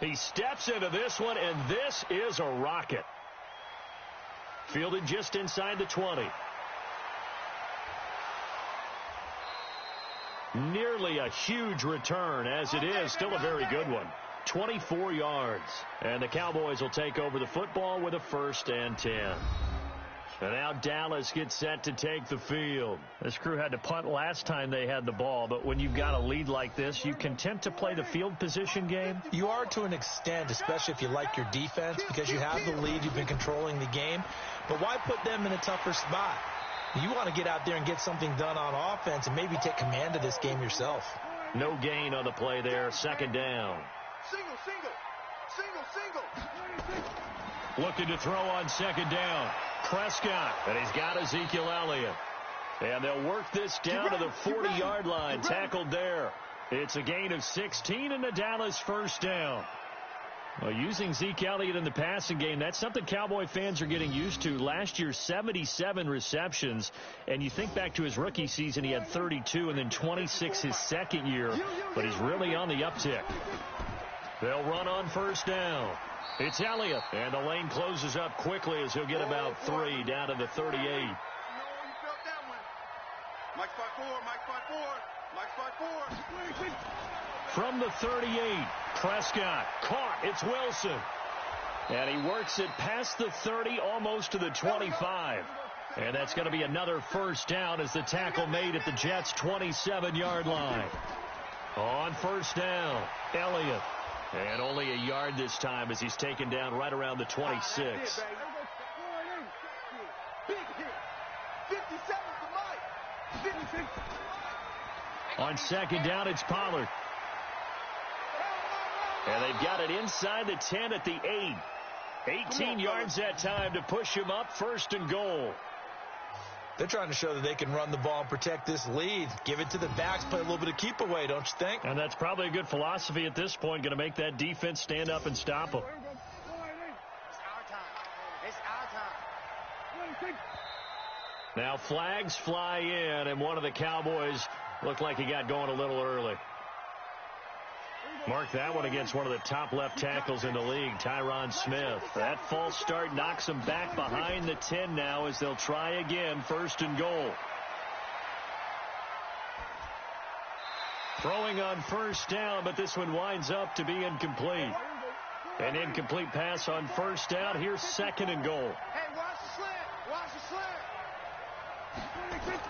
He steps into this one, and this is a rocket. Fielded just inside the 20. Nearly a huge return, as it is still a very good one. 24 yards. And the Cowboys will take over the football with a 1st and 10. And now Dallas gets set to take the field. This crew had to punt last time they had the ball, but when you've got a lead like this, you content to play the field position game? You are to an extent, especially if you like your defense, because you have the lead, you've been controlling the game. But why put them in a tougher spot? You want to get out there and get something done on offense and maybe take command of this game yourself. No gain on the play there, 2nd down. Single, single, single, single. Looking to throw on 2nd down. Prescott, and he's got Ezekiel Elliott. And they'll work this down to the 40-yard line, tackled there. It's a gain of 16 and the Dallas 1st down. Well, using Zeke Elliott in the passing game, that's something Cowboy fans are getting used to. Last year, 77 receptions, and you think back to his rookie season, he had 32 and then 26 his second year, but he's really on the uptick. They'll run on 1st down. It's Elliott, and the lane closes up quickly as he'll get about 3 down to the 38. You felt that one. Mike's 5-4, Mike's 5-4, Mike's 5-4. From the 38, Prescott caught. It's Wilson. And he works it past the 30, almost to the 25. And that's going to be another 1st down as the tackle made at the Jets' 27-yard line. On 1st down, Elliott. And only a yard this time as he's taken down right around the 26. Big hit. 57 to Mike. 56. On 2nd down, it's Pollard. And they've got it inside the 10 at the 8. 18 yards that time to push him up, 1st and goal. They're trying to show that they can run the ball and protect this lead. Give it to the backs, play a little bit of keep away, don't you think? And that's probably a good philosophy at this point, going to make that defense stand up and stop them. It's our time. Now flags fly in, and one of the Cowboys looked like he got going a little early. Mark that one against one of the top left tackles in the league, Tyron Smith. That false start knocks him back behind the 10 now as they'll try again, 1st and goal. Throwing on 1st down, but this one winds up to be incomplete. An incomplete pass on 1st down. Here's 2nd and goal. Hey, watch the slant. Watch the slant.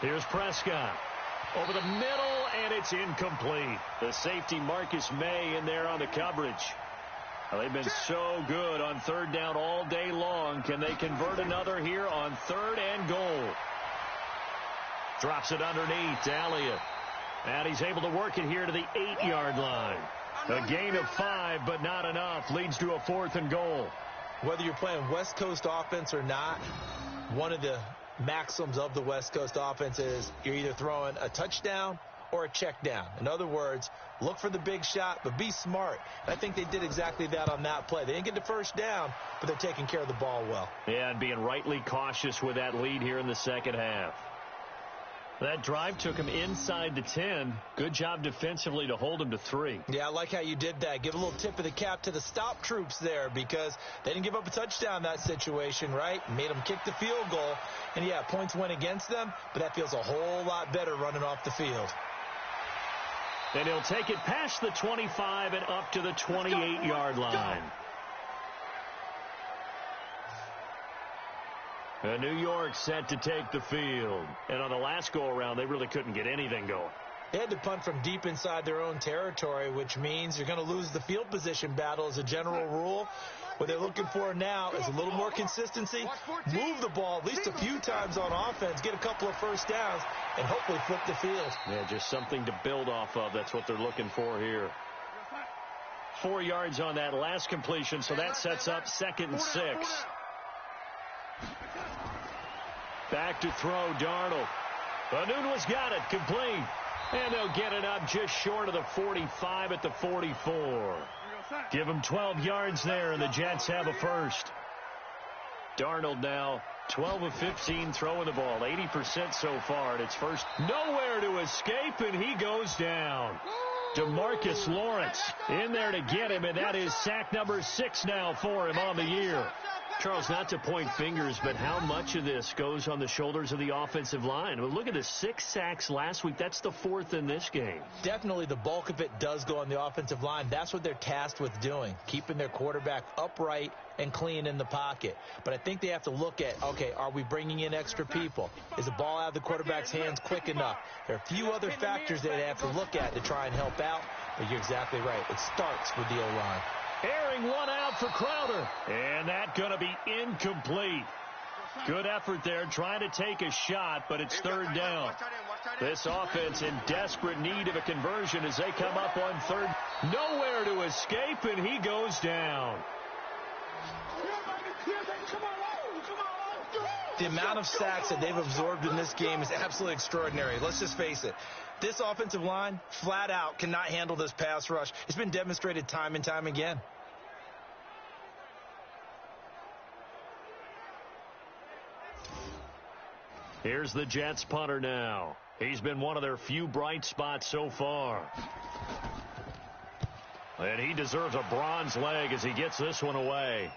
Here's Prescott. Over the middle, and it's incomplete. The safety Marcus May in there on the coverage. Well, they've been so good on 3rd down all day long. Can they convert another here on 3rd and goal? Drops it underneath to Elliott. And he's able to work it here to the 8-yard line. A gain of 5, but not enough. Leads to a 4th and goal. Whether you're playing West Coast offense or not, one of the maxims of the West Coast offense is you're either throwing a touchdown or a check down. In other words, look for the big shot, but be smart. And I think they did exactly that on that play. They didn't get the 1st down, but they're taking care of the ball well. Yeah, and being rightly cautious with that lead here in the 2nd half. That drive took him inside the 10. Good job defensively to hold him to 3. Yeah, I like how you did that. Give a little tip of the cap to the stop troops there because they didn't give up a touchdown in that situation, right? Made them kick the field goal. And, yeah, points went against them, but that feels a whole lot better running off the field. And he'll take it past the 25 and up to the 28-yard line. New York set to take the field. And on the last go-around, they really couldn't get anything going. They had to punt from deep inside their own territory, which means you're going to lose the field position battle as a general rule. What they're looking for now is a little more consistency. Move the ball at least a few times on offense, get a couple of 1st downs, and hopefully flip the field. Yeah, just something to build off of. That's what they're looking for here. 4 yards on that last completion, so that sets up 2nd and 6. Back to throw, Darnold. Anunwa's got it, complete. And they'll get it up just short of the 45 at the 44. Give them 12 yards there, and the Jets have a 1st. Darnold now 12 of 15 throwing the ball, 80% so far, and it's 1st. Nowhere to escape, and he goes down. DeMarcus Lawrence in there to get him, and that is sack number 6 now for him on the year. Charles, not to point fingers, but how much of this goes on the shoulders of the offensive line? Well, look at the 6 sacks last week. That's the 4th in this game. Definitely the bulk of it does go on the offensive line. That's what they're tasked with doing, keeping their quarterback upright and clean in the pocket. But I think they have to look at, okay, are we bringing in extra people? Is the ball out of the quarterback's hands quick enough? There are a few other factors they have to look at to try and help out, but you're exactly right. It starts with the O-line. Airing one out for Crowder, and that's going to be incomplete. Good effort there trying to take a shot, but it's 3rd down. This offense in desperate need of a conversion as they come up on 3rd. Nowhere to escape, and he goes down. The amount of sacks that they've absorbed in this game is absolutely extraordinary. Let's just face it. This offensive line, flat out, cannot handle this pass rush. It's been demonstrated time and time again. Here's the Jets punter now. He's been one of their few bright spots so far. And he deserves a bronze leg as he gets this one away.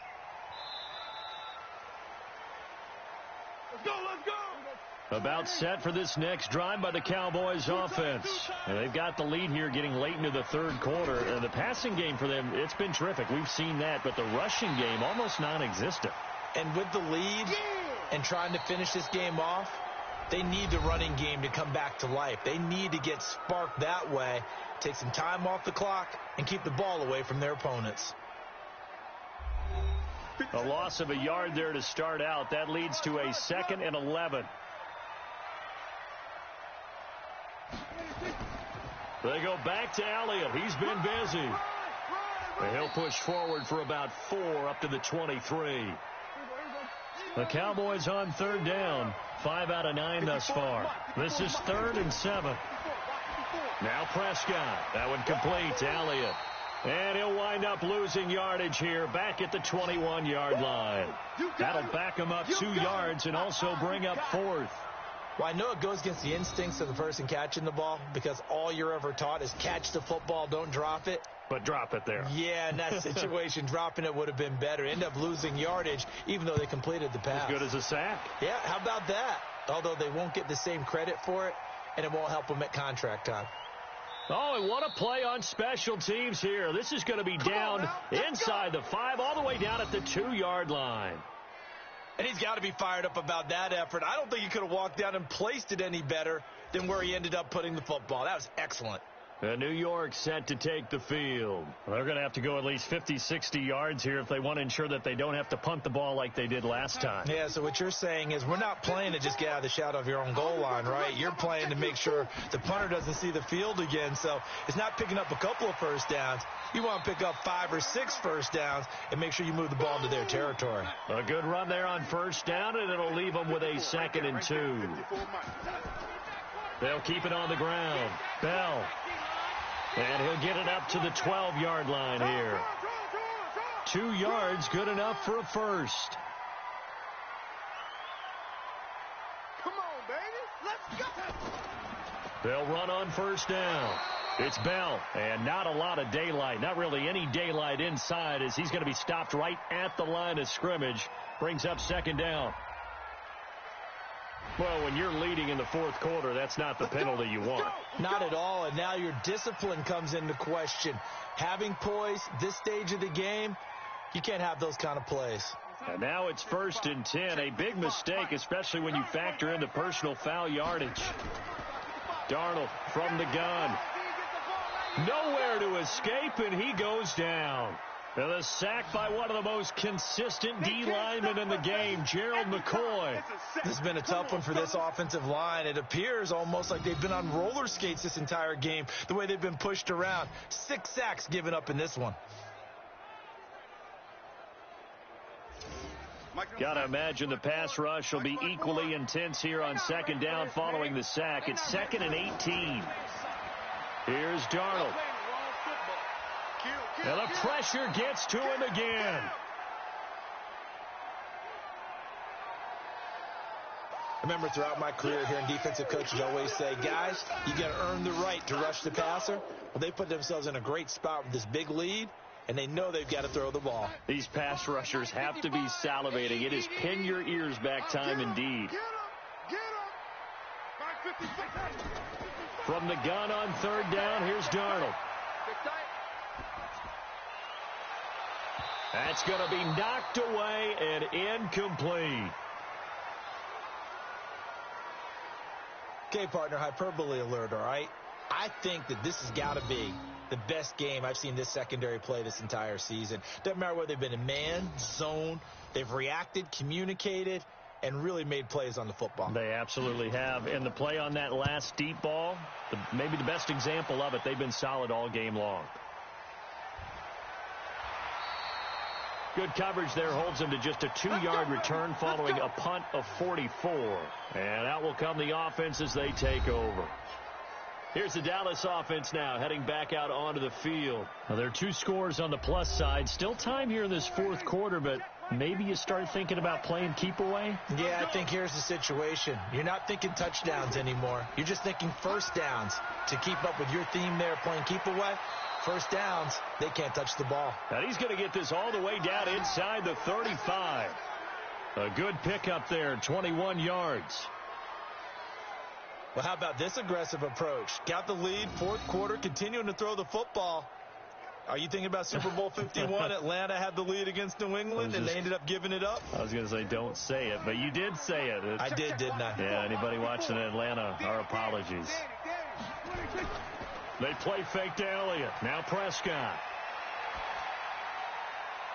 Let's go! About set for this next drive by the Cowboys offense. And they've got the lead here getting late into the 3rd quarter. And the passing game for them, it's been terrific. We've seen that. But the rushing game, almost non-existent. And with the lead and trying to finish this game off, they need the running game to come back to life. They need to get sparked that way, take some time off the clock, and keep the ball away from their opponents. A loss of a yard there to start out. That leads to a 2nd and 11. They go back to Elliott. He's been busy. And he'll push forward for about 4 up to the 23. The Cowboys on 3rd down. 5 out of 9 thus far. This is 3rd and 7. Now Prescott. That one complete to Elliott. And he'll wind up losing yardage here back at the 21-yard line. That'll back him up 2 yards and also bring up 4th. Well, I know it goes against the instincts of the person catching the ball because all you're ever taught is catch the football, don't drop it. But drop it there. Yeah, in that situation, dropping it would have been better. End up losing yardage, even though they completed the pass. As good as a sack. Yeah, how about that? Although they won't get the same credit for it, and it won't help them at contract time. Oh, and what a play on special teams here. This is going to be down inside the 5, all the way down at the 2-yard line. And he's got to be fired up about that effort. I don't think he could have walked down and placed it any better than where he ended up putting the football. That was excellent. New York set to take the field. They're going to have to go at least 50, 60 yards here if they want to ensure that they don't have to punt the ball like they did last time. Yeah, so what you're saying is we're not playing to just get out of the shadow of your own goal line, right? You're playing to make sure the punter doesn't see the field again. So it's not picking up a couple of first downs. You want to pick up 5 or 6 first downs and make sure you move the ball into their territory. A good run there on first down, and it'll leave them with a 2nd and 2. They'll keep it on the ground. Bell. And he'll get it up to the 12-yard line here. 2 yards, good enough for a first. Come on, baby. Let's go. They'll run on first down. It's Bell, and not a lot of daylight. Not really any daylight inside as he's going to be stopped right at the line of scrimmage. Brings up 2nd down. Well, when you're leading in the 4th quarter, that's not the penalty you want. Not at all, and now your discipline comes into question. Having poise this stage of the game, you can't have those kind of plays. And now it's 1st and 10, a big mistake, especially when you factor in the personal foul yardage. Darnold from the gun. Nowhere to escape, and he goes down. And a sack by one of the most consistent D linemen in the game, Gerald McCoy. This has been a tough one for this offensive line. It appears almost like they've been on roller skates this entire game, the way they've been pushed around. 6 sacks given up in this one. Got to imagine the pass rush will be equally intense here on 2nd down following the sack. It's 2nd and 18. Here's Darnold. And the pressure gets to him again. I remember throughout my career hearing defensive coaches always say, guys, you got to earn the right to rush the passer. Well, they put themselves in a great spot with this big lead, and they know they've got to throw the ball. These pass rushers have to be salivating. It is pin your ears back time indeed. From the gun on third down, here's Darnold. That's going to be knocked away and incomplete. Okay, partner, hyperbole alert, all right? I think that this has got to be the best game I've seen this secondary play this entire season. Doesn't matter whether they've been in man, zone, they've reacted, communicated, and really made plays on the football. They absolutely have. And the play on that last deep ball, maybe the best example of it, they've been solid all game long. Good coverage there holds him to just a 2-yard return following a punt of 44. And out will come the offense as they take over. Here's the Dallas offense now heading back out onto the field. Now, there are 2 scores on the plus side. Still time here in this fourth quarter, but maybe you start thinking about playing keep away? Yeah, I think here's the situation. You're not thinking touchdowns anymore. You're just thinking first downs. To keep up with your theme there, playing keep away, first downs, they can't touch the ball. And he's going to get this all the way down inside the 35. A good pickup there, 21 yards. Well, how about this aggressive approach? Got the lead, fourth quarter, continuing to throw the football. Are you thinking about Super Bowl 51? Atlanta had the lead against New England, and they ended up giving it up? I was going to say don't say it, but you did say it. I did, didn't I? Yeah, anybody watching Atlanta, our apologies. They play fake to Elliott. Now Prescott.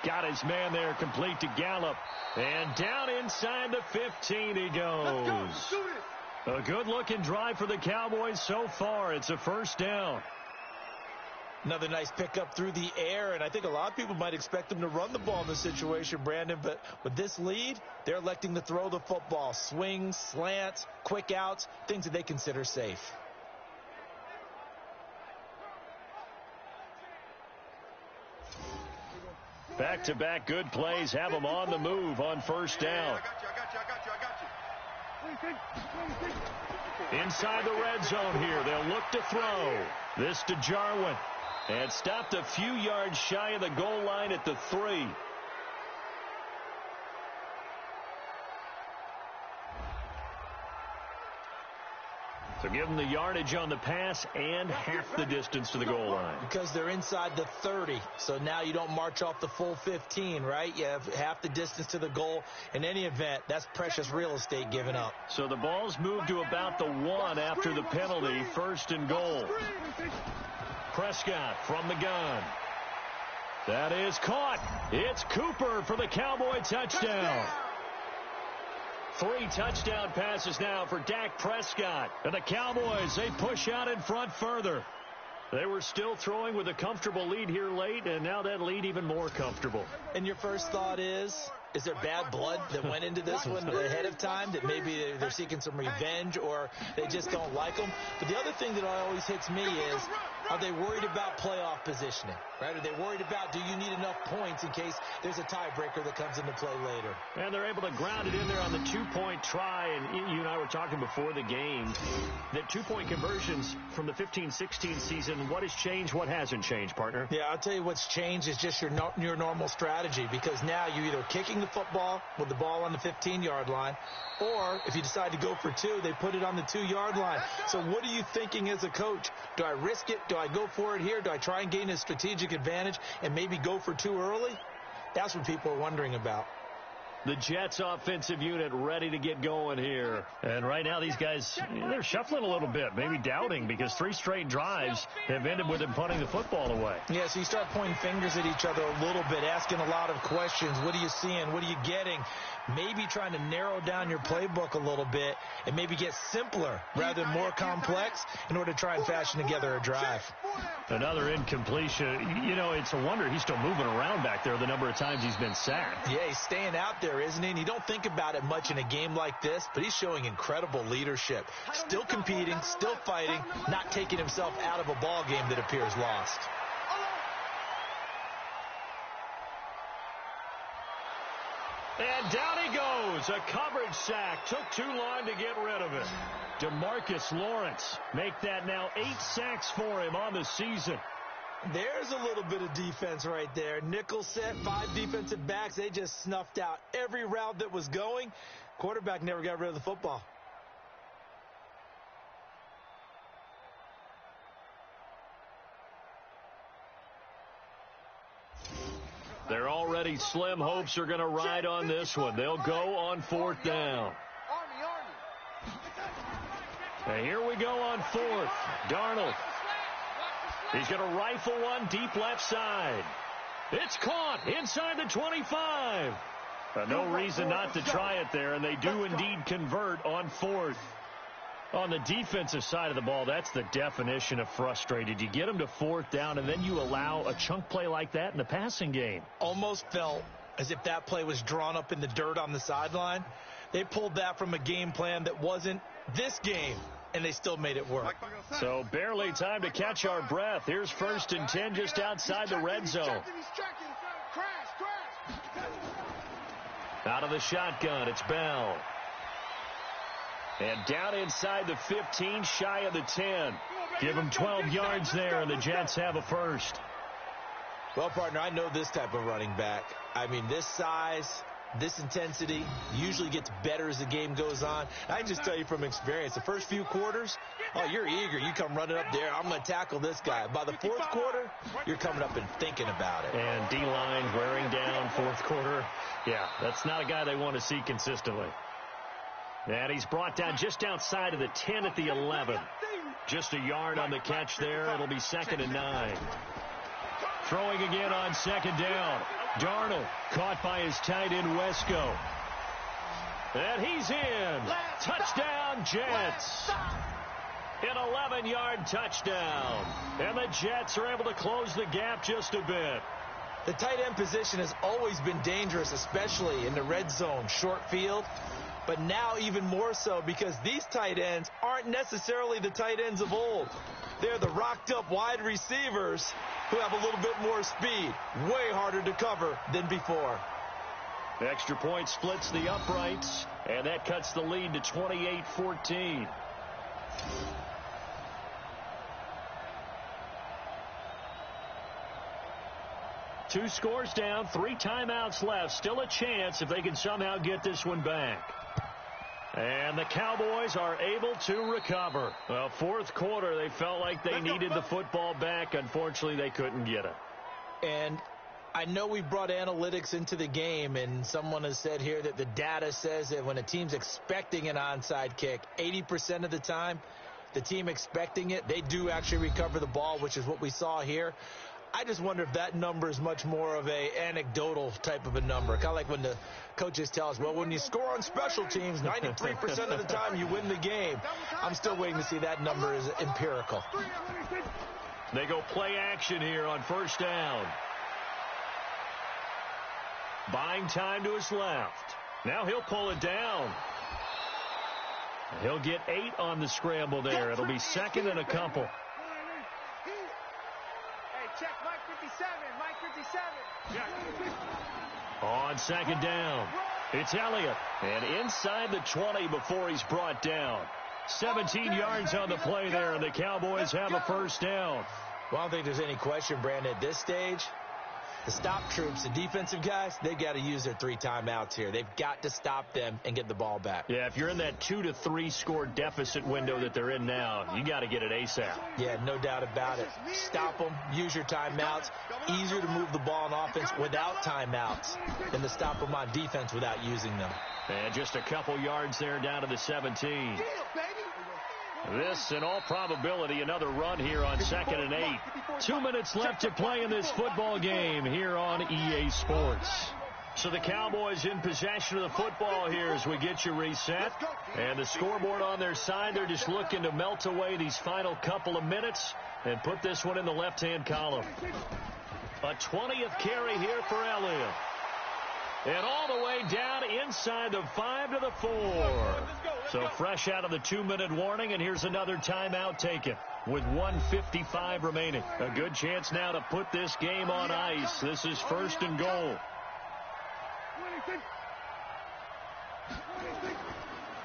Got his man there, complete to Gallup. And down inside the 15 he goes. A good-looking drive for the Cowboys so far. It's a first down. Another nice pickup through the air, and I think a lot of people might expect them to run the ball in this situation, Brandon, but with this lead, they're electing to throw the football. Swings, slants, quick outs, things that they consider safe. Back-to-back good plays have them on the move on first down. Inside the red zone here, they'll look to throw. This to Jarwin. And stopped a few yards shy of the goal line at the 3. So give them the yardage on the pass and half the distance to the goal line. Because they're inside the 30, so now you don't march off the full 15, right? You have half the distance to the goal. In any event, that's precious real estate given up. So the ball's moved to about the 1 after the penalty, first and goal. Prescott from the gun. That is caught. It's Cooper for the Cowboy touchdown. 3 touchdown passes now for Dak Prescott. And the Cowboys, they push out in front further. They were still throwing with a comfortable lead here late, and now that lead even more comfortable. And your first thought is there bad blood that went into this one ahead of time, that maybe they're seeking some revenge or they just don't like them? But the other thing that always hits me is, are they worried about playoff positioning? Right? Are they worried about, do you need enough points in case there's a tiebreaker that comes into play later? And they're able to ground it in there on the 2-point try. And you and I were talking before the game that 2-point conversions from the 15-16 season, what has changed, what hasn't changed, partner? Yeah, I'll tell you what's changed is just your normal strategy, because now you're either kicking the football with the ball on the 15-yard line, or if you decide to go for 2, they put it on the 2-yard line. So what are you thinking as a coach? Do I risk it? Do I go for it here? Do I try and gain a strategic advantage and maybe go for 2 early? That's what people are wondering about. The Jets offensive unit ready to get going here. And right now these guys, they're shuffling a little bit, maybe doubting, because 3 straight drives have ended with them punting the football away. Yeah, so you start pointing fingers at each other a little bit, asking a lot of questions. What are you seeing? What are you getting? Maybe trying to narrow down your playbook a little bit and maybe get simpler rather than more complex in order to try and fashion together a drive. Another incompletion. You know, it's a wonder he's still moving around back there the number of times he's been sacked. Yeah, he's staying out there, isn't he? And you don't think about it much in a game like this, but he's showing incredible leadership. Still competing, still fighting, not taking himself out of a ball game that appears lost. And down he goes. A coverage sack. Took too long to get rid of it. DeMarcus Lawrence make that now 8 sacks for him on the season. There's a little bit of defense right there. Nickel set, 5 defensive backs. They just snuffed out every route that was going. Quarterback never got rid of the football. They're already slim hopes are going to ride on this one. They'll go on 4th down. And here we go on 4th. Darnold. He's going to rifle one deep left side. It's caught inside the 25. No reason not to try it there, and they do indeed convert on 4th. On the defensive side of the ball, that's the definition of frustrated. You get them to 4th down, and then you allow a chunk play like that in the passing game. Almost felt as if that play was drawn up in the dirt on the sideline. They pulled that from a game plan that wasn't this game, and they still made it work. So barely time to catch our breath. Here's 1st and 10 just outside the red zone. Out of the shotgun, it's Bell. And down inside the 15, shy of the 10. Give them 12 yards there, and the Jets have a first. Well, partner, I know this type of running back. I mean, this size, this intensity usually gets better as the game goes on. I can just tell you from experience, the first few quarters, oh, you're eager. You come running up there, I'm going to tackle this guy. By the 4th quarter, you're coming up and thinking about it. And D-line wearing down 4th quarter. Yeah, that's not a guy they want to see consistently. And he's brought down just outside of the 10 at the 11. Just a yard on the catch there. It'll be 2nd and 9. Throwing again on 2nd down. Darnold caught by his tight end Wesco. And he's in. Touchdown, Jets. An 11-yard touchdown. And the Jets are able to close the gap just a bit. The tight end position has always been dangerous, especially in the red zone, short field. But now even more so because these tight ends aren't necessarily the tight ends of old. They're the rocked-up wide receivers who have a little bit more speed. Way harder to cover than before. The extra point splits the uprights, and that cuts the lead to 28-14. Two scores down, 3 timeouts left. Still a chance if they can somehow get this one back. And the Cowboys are able to recover. Well, 4th quarter, they felt like they needed the football back. Unfortunately, they couldn't get it. And I know we brought analytics into the game, and someone has said here that the data says that when a team's expecting an onside kick, 80% of the time, the team expecting it, they do actually recover the ball, which is what we saw here. I just wonder if that number is much more of a anecdotal type of a number. Kind of like when the coaches tell us, well, when you score on special teams, 93% of the time you win the game. I'm still waiting to see that number is empirical. They go play action here on 1st down. Buying time to his left. Now he'll pull it down. He'll get 8 on the scramble there. It'll be 2nd and a couple. Check, Mike 57, Mike 57. On 2nd down, it's Elliott. And inside the 20 before he's brought down. 17 yards on the play there, and the Cowboys have a 1st down. Well, I don't think there's any question, Brandon, at this stage. The stop troops, the defensive guys, they've got to use their 3 timeouts here. They've got to stop them and get the ball back. Yeah, if you're in that 2 to 3 score deficit window that they're in now, you got to get it ASAP. Yeah, no doubt about it. Stop them, use your timeouts. Easier to move the ball on offense without timeouts than to stop them on defense without using them. And just a couple yards there down to the 17. This, in all probability, another run here on 2nd and 8. 2 minutes left to play in this football game here on EA Sports. So the Cowboys in possession of the football here as we get you reset. And the scoreboard on their side, they're just looking to melt away these final couple of minutes and put this one in the left-hand column. A 20th carry here for Elliott. And all the way down inside the 5 to the 4. So fresh out of the 2-minute warning, and here's another timeout taken with 1:55 remaining. A good chance now to put this game on ice. This is 1st and goal.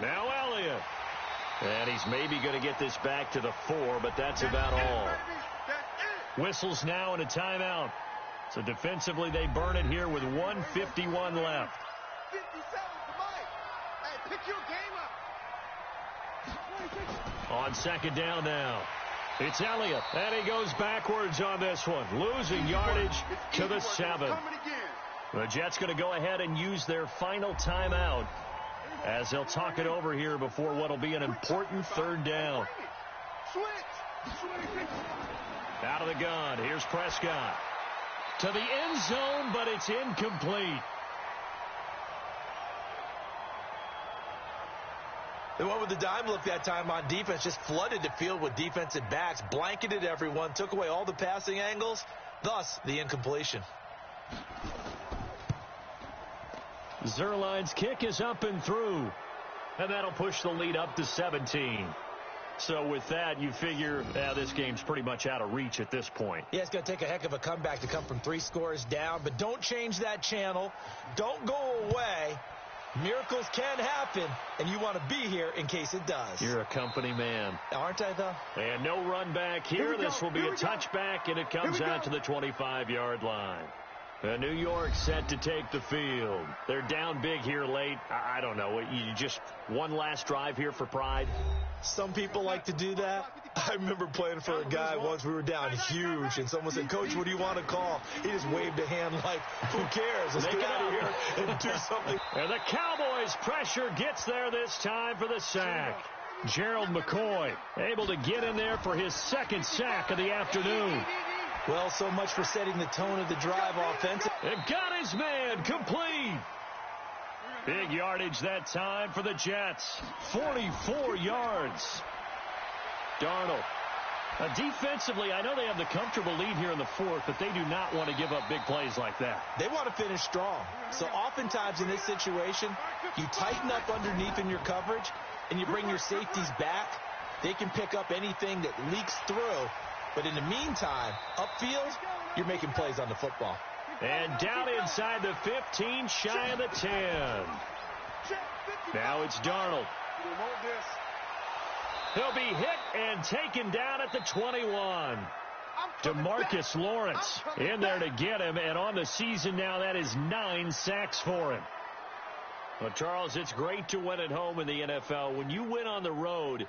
Now Elliott. And he's maybe going to get this back to the 4, but that's about all. Whistles now and a timeout. So defensively, they burn it here with 1:51 left. 57 to Mike. Hey, pick your game up. On second down now. It's Elliott, and he goes backwards on this one, losing yardage to the 7. The Jets going to go ahead and use their final timeout as they'll talk it over here before what will be an important third down. Out of the gun, here's Prescott. To the end zone, but it's incomplete. They went with the dime look that time on defense, just flooded the field with defensive backs, blanketed everyone, took away all the passing angles, thus the incompletion. Zerline's kick is up and through, and that'll push the lead up to 17. So with that, you figure this game's pretty much out of reach at this point. Yeah, it's going to take a heck of a comeback to come from 3 scores down, but don't change that channel. Don't go away. Miracles can happen, and you want to be here in case it does. You're a company man. Aren't I, though? And no run back here. This will be a touchback, and it comes out to the 25-yard line. New York set to take the field. They're down big here late. I don't know. You just one last drive here for pride? Some people like to do that. I remember playing for a guy once. We were down huge, and someone said, "Coach, what do you want to call?" He just waved a hand like, "Who cares? Let's get out of here and do something." And the Cowboys' pressure gets there this time for the sack. Gerald McCoy able to get in there for his second sack of the afternoon. Well, so much for setting the tone of the drive offensive. It got his man complete. Big yardage that time for the Jets. 44 yards. Darnold. Defensively, I know they have the comfortable lead here in the 4th, but they do not want to give up big plays like that. They want to finish strong. So oftentimes in this situation, you tighten up underneath in your coverage, and you bring your safeties back. They can pick up anything that leaks through. But in the meantime, upfield, you're making plays on the football. And down inside the 15, shy of the 10. Now it's Darnold. He'll be hit and taken down at the 21. DeMarcus Lawrence in there to get him. And on the season now, that is 9 sacks for him. Well, Charles, it's great to win at home in the NFL. When you win on the road,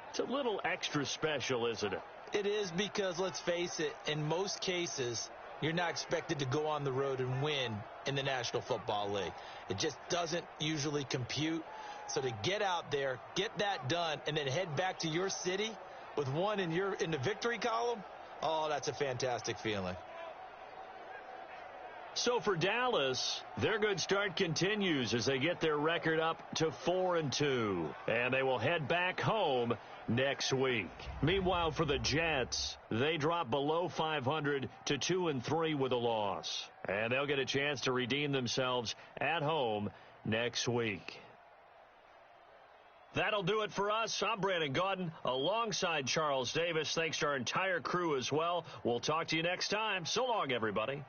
it's a little extra special, isn't it? It is, because, let's face it, in most cases, you're not expected to go on the road and win in the National Football League. It just doesn't usually compute. So to get out there, get that done, and then head back to your city with one in the victory column, oh, that's a fantastic feeling. So for Dallas, their good start continues as they get their record up to 4-2. And they will head back home next week. Meanwhile, for the Jets, they drop below 500 to 2-3 with a loss. And they'll get a chance to redeem themselves at home next week. That'll do it for us. I'm Brandon Gaudin alongside Charles Davis. Thanks to our entire crew as well. We'll talk to you next time. So long, everybody.